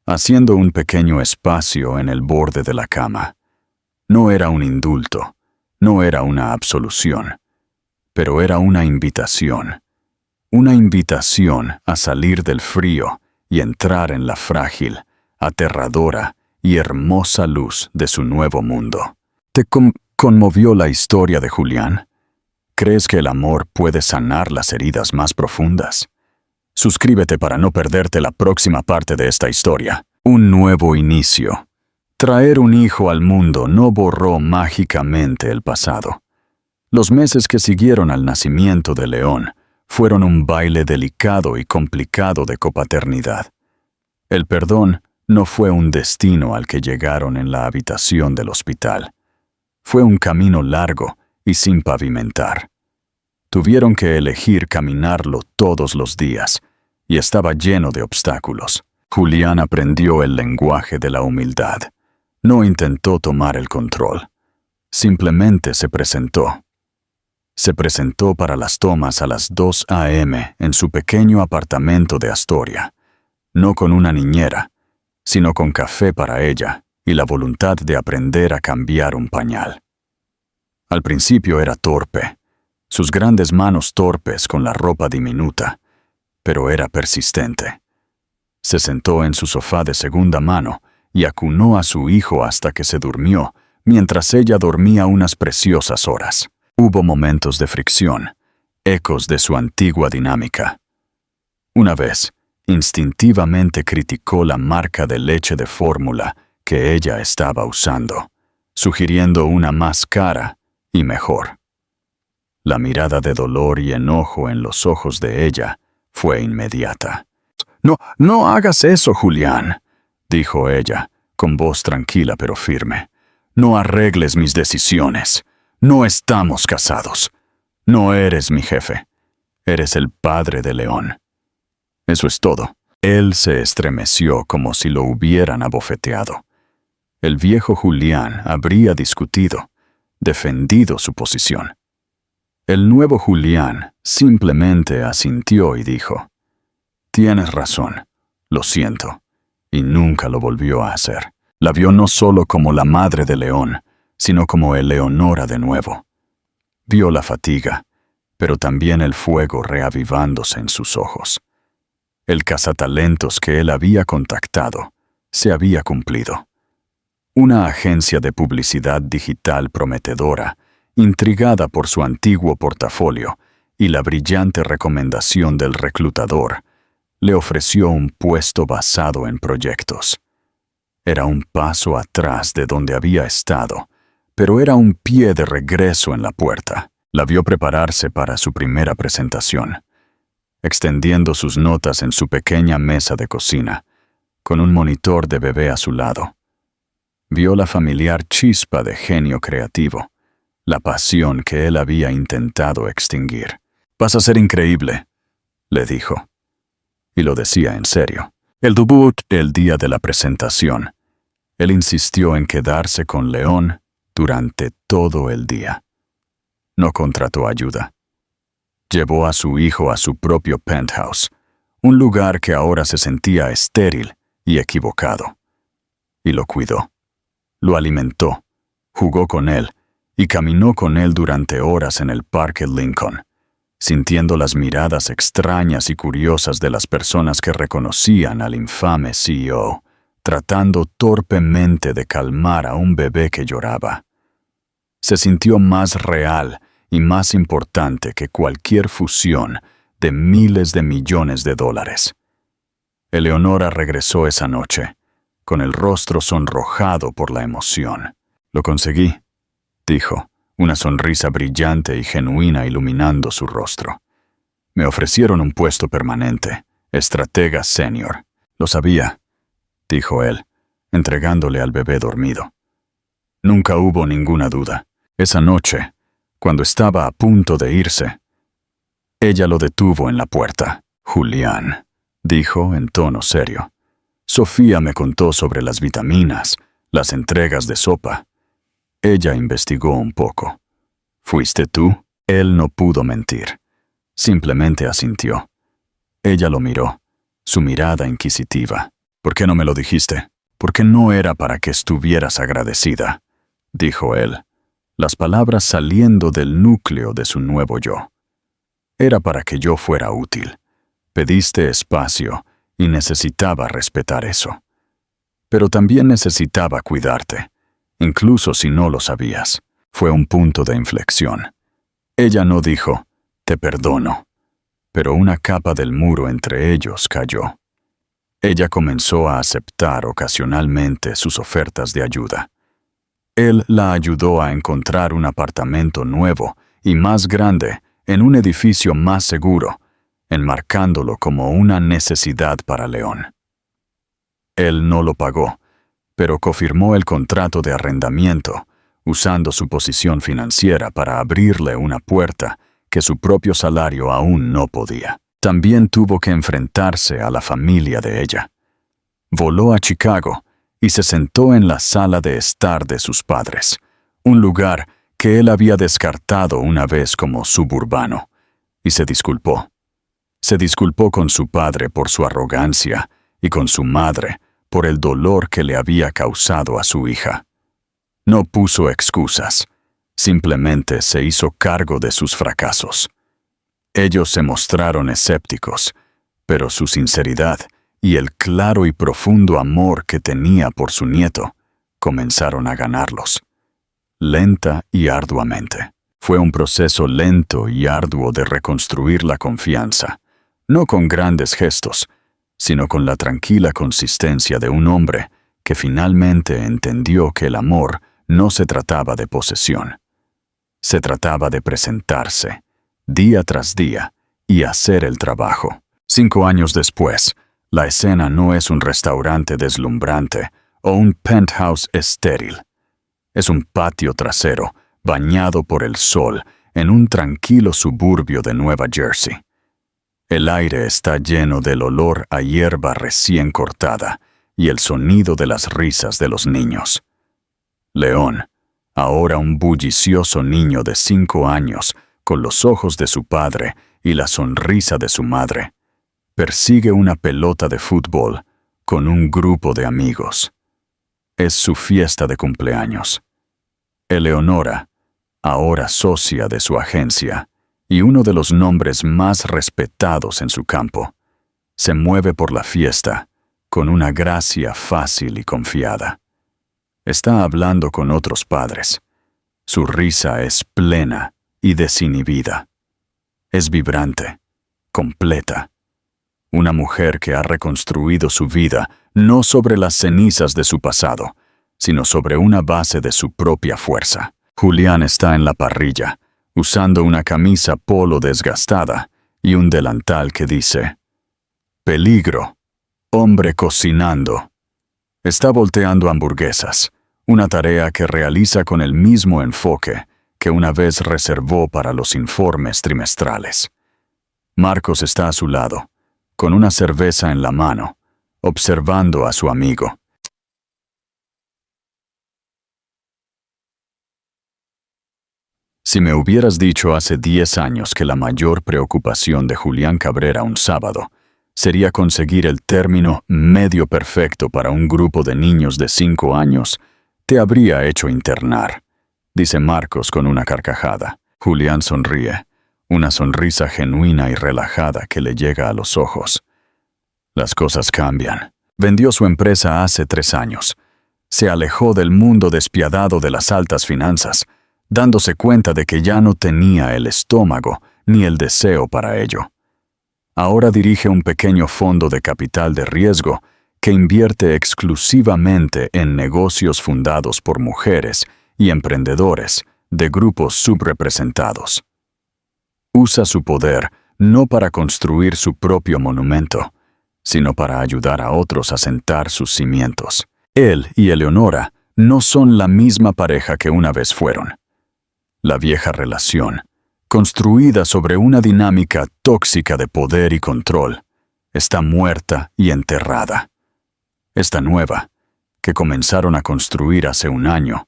Speaker 1: haciendo un pequeño espacio en el borde de la cama. No era un indulto, no era una absolución, pero era una invitación a salir del frío y entrar en la frágil, aterradora y hermosa luz de su nuevo mundo. ¿Te conmovió la historia de Julián? ¿Crees que el amor puede sanar las heridas más profundas? Suscríbete para no perderte la próxima parte de esta historia. Un nuevo inicio. Traer un hijo al mundo no borró mágicamente el pasado. Los meses que siguieron al nacimiento de León fueron un baile delicado y complicado de copaternidad. El perdón no fue un destino al que llegaron en la habitación del hospital. Fue un camino largo y sin pavimentar. Tuvieron que elegir caminarlo todos los días, y estaba lleno de obstáculos. Julián aprendió el lenguaje de la humildad. No intentó tomar el control. Simplemente se presentó. Se presentó para las tomas a las 2 a.m. en su pequeño apartamento de Astoria, no con una niñera, sino con café para ella y la voluntad de aprender a cambiar un pañal. Al principio era torpe, sus grandes manos torpes con la ropa diminuta, pero era persistente. Se sentó en su sofá de segunda mano y acunó a su hijo hasta que se durmió, mientras ella dormía unas preciosas horas. Hubo momentos de fricción, ecos de su antigua dinámica. Una vez, instintivamente criticó la marca de leche de fórmula que ella estaba usando, sugiriendo una más cara y mejor. La mirada de dolor y enojo en los ojos de ella fue inmediata. No hagas eso, Julián, dijo ella, con voz tranquila pero firme. No arregles mis decisiones. No estamos casados. No eres mi jefe. Eres el padre de León. Eso es todo. Él se estremeció como si lo hubieran abofeteado. El viejo Julián habría discutido, defendido su posición. El nuevo Julián simplemente asintió y dijo: «Tienes razón, lo siento», y nunca lo volvió a hacer. La vio no solo como la madre de León, sino como Eleonora de nuevo. Vio la fatiga, pero también el fuego reavivándose en sus ojos. El cazatalentos que él había contactado se había cumplido. Una agencia de publicidad digital prometedora, intrigada por su antiguo portafolio y la brillante recomendación del reclutador, le ofreció un puesto basado en proyectos. Era un paso atrás de donde había estado, pero era un pie de regreso en la puerta. La vio prepararse para su primera presentación, extendiendo sus notas en su pequeña mesa de cocina, con un monitor de bebé a su lado. Vio la familiar chispa de genio creativo, la pasión que él había intentado extinguir. «Vas a ser increíble», le dijo. Y lo decía en serio. El debut, el día de la presentación. Él insistió en quedarse con León durante todo el día. No contrató ayuda. Llevó a su hijo a su propio penthouse, un lugar que ahora se sentía estéril y equivocado. Y lo cuidó. Lo alimentó, jugó con él y caminó con él durante horas en el Parque Lincoln, sintiendo las miradas extrañas y curiosas de las personas que reconocían al infame CEO, tratando torpemente de calmar a un bebé que lloraba. Se sintió más real y más importante que cualquier fusión de miles de millones de dólares. Eleonora regresó esa noche, con el rostro sonrojado por la emoción. «Lo conseguí», dijo, una sonrisa brillante y genuina iluminando su rostro. «Me ofrecieron un puesto permanente, estratega senior». «Lo sabía», dijo él, entregándole al bebé dormido. Nunca hubo ninguna duda. Esa noche, cuando estaba a punto de irse, ella lo detuvo en la puerta. «Julián», dijo en tono serio, «Sofía me contó sobre las vitaminas, las entregas de sopa». Ella investigó un poco. «¿Fuiste tú?» Él no pudo mentir. Simplemente asintió. Ella lo miró, su mirada inquisitiva. «¿Por qué no me lo dijiste?» «Porque no era para que estuvieras agradecida», dijo él, las palabras saliendo del núcleo de su nuevo yo. «Era para que yo fuera útil. Pediste espacio y necesitaba respetar eso. Pero también necesitaba cuidarte, incluso si no lo sabías». Fue un punto de inflexión. Ella no dijo, «Te perdono», pero una capa del muro entre ellos cayó. Ella comenzó a aceptar ocasionalmente sus ofertas de ayuda. Él la ayudó a encontrar un apartamento nuevo y más grande en un edificio más seguro, enmarcándolo como una necesidad para León. Él no lo pagó, pero confirmó el contrato de arrendamiento, usando su posición financiera para abrirle una puerta que su propio salario aún no podía. También tuvo que enfrentarse a la familia de ella. Voló a Chicago y se sentó en la sala de estar de sus padres, un lugar que él había descartado una vez como suburbano, y se disculpó. Se disculpó con su padre por su arrogancia y con su madre por el dolor que le había causado a su hija. No puso excusas, simplemente se hizo cargo de sus fracasos. Ellos se mostraron escépticos, pero su sinceridad y el claro y profundo amor que tenía por su nieto comenzaron a ganarlos. Lenta y arduamente. Fue un proceso lento y arduo de reconstruir la confianza, no con grandes gestos, sino con la tranquila consistencia de un hombre que finalmente entendió que el amor no se trataba de posesión. Se trataba de presentarse, día tras día, y hacer el trabajo. 5 años después, la escena no es un restaurante deslumbrante o un penthouse estéril. Es un patio trasero, bañado por el sol, en un tranquilo suburbio de Nueva Jersey. El aire está lleno del olor a hierba recién cortada y el sonido de las risas de los niños. León, ahora un bullicioso niño de 5 años, con los ojos de su padre y la sonrisa de su madre, persigue una pelota de fútbol con un grupo de amigos. Es su fiesta de cumpleaños. Eleonora, ahora socia de su agencia y uno de los nombres más respetados en su campo, se mueve por la fiesta con una gracia fácil y confiada. Está hablando con otros padres. Su risa es plena y desinhibida. Es vibrante, completa. Una mujer que ha reconstruido su vida no sobre las cenizas de su pasado, sino sobre una base de su propia fuerza. Julián está en la parrilla, usando una camisa polo desgastada y un delantal que dice: «Peligro, hombre cocinando». Está volteando hamburguesas, una tarea que realiza con el mismo enfoque que una vez reservó para los informes trimestrales. Marcos está a su lado, con una cerveza en la mano, observando a su amigo. Si me hubieras dicho hace 10 años que la mayor preocupación de Julián Cabrera un sábado sería conseguir el término medio perfecto para un grupo de niños de 5 años, te habría hecho internar, dice Marcos con una carcajada. Julián sonríe, una sonrisa genuina y relajada que le llega a los ojos. Las cosas cambian. Vendió su empresa hace 3 años. Se alejó del mundo despiadado de las altas finanzas, dándose cuenta de que ya no tenía el estómago ni el deseo para ello. Ahora dirige un pequeño fondo de capital de riesgo que invierte exclusivamente en negocios fundados por mujeres y emprendedores de grupos subrepresentados. Usa su poder no para construir su propio monumento, sino para ayudar a otros a sentar sus cimientos. Él y Eleonora no son la misma pareja que una vez fueron. La vieja relación, construida sobre una dinámica tóxica de poder y control, está muerta y enterrada. Esta nueva, que comenzaron a construir hace 1 año,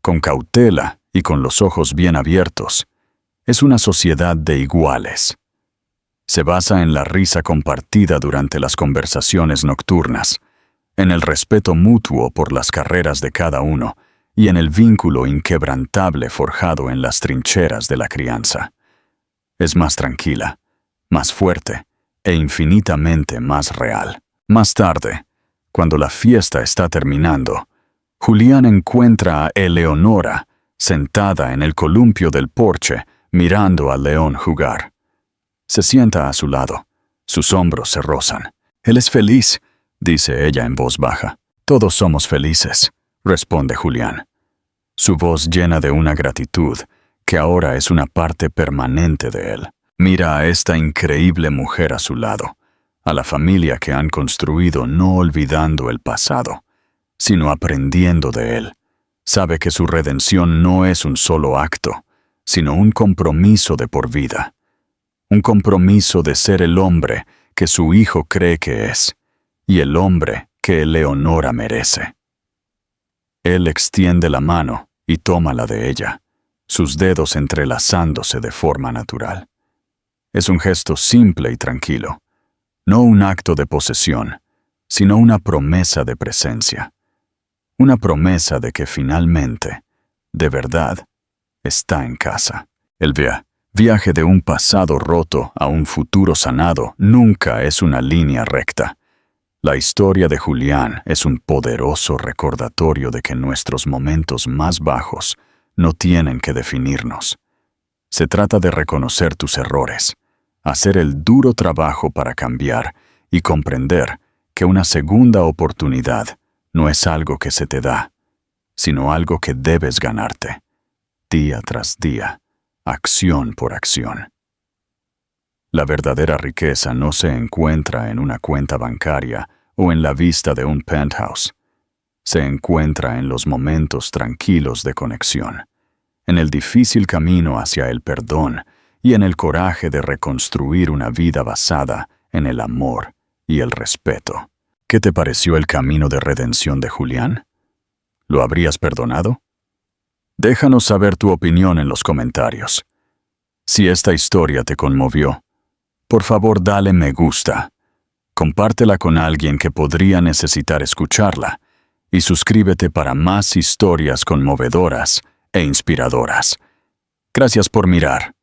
Speaker 1: con cautela y con los ojos bien abiertos, es una sociedad de iguales. Se basa en la risa compartida durante las conversaciones nocturnas, en el respeto mutuo por las carreras de cada uno y en el vínculo inquebrantable forjado en las trincheras de la crianza. Es más tranquila, más fuerte e infinitamente más real. Más tarde, cuando la fiesta está terminando, Julián encuentra a Eleonora sentada en el columpio del porche mirando a León jugar. Se sienta a su lado. Sus hombros se rozan. «Él es feliz», dice ella en voz baja. «Todos somos felices», responde Julián. Su voz llena de una gratitud que ahora es una parte permanente de él. Mira a esta increíble mujer a su lado, a la familia que han construido no olvidando el pasado, sino aprendiendo de él. Sabe que su redención no es un solo acto, sino un compromiso de por vida. Un compromiso de ser el hombre que su hijo cree que es, y el hombre que Eleonora merece. Él extiende la mano y toma la de ella, sus dedos entrelazándose de forma natural. Es un gesto simple y tranquilo, no un acto de posesión, sino una promesa de presencia. Una promesa de que finalmente, de verdad, está en casa. El viaje de un pasado roto a un futuro sanado nunca es una línea recta. La historia de Julián es un poderoso recordatorio de que nuestros momentos más bajos no tienen que definirnos. Se trata de reconocer tus errores, hacer el duro trabajo para cambiar y comprender que una segunda oportunidad no es algo que se te da, sino algo que debes ganarte, día tras día, acción por acción. La verdadera riqueza no se encuentra en una cuenta bancaria o en la vista de un penthouse. Se encuentra en los momentos tranquilos de conexión, en el difícil camino hacia el perdón y en el coraje de reconstruir una vida basada en el amor y el respeto. ¿Qué te pareció el camino de redención de Julián? ¿Lo habrías perdonado? Déjanos saber tu opinión en los comentarios. Si esta historia te conmovió, por favor dale me gusta, compártela con alguien que podría necesitar escucharla y suscríbete para más historias conmovedoras e inspiradoras. Gracias por mirar.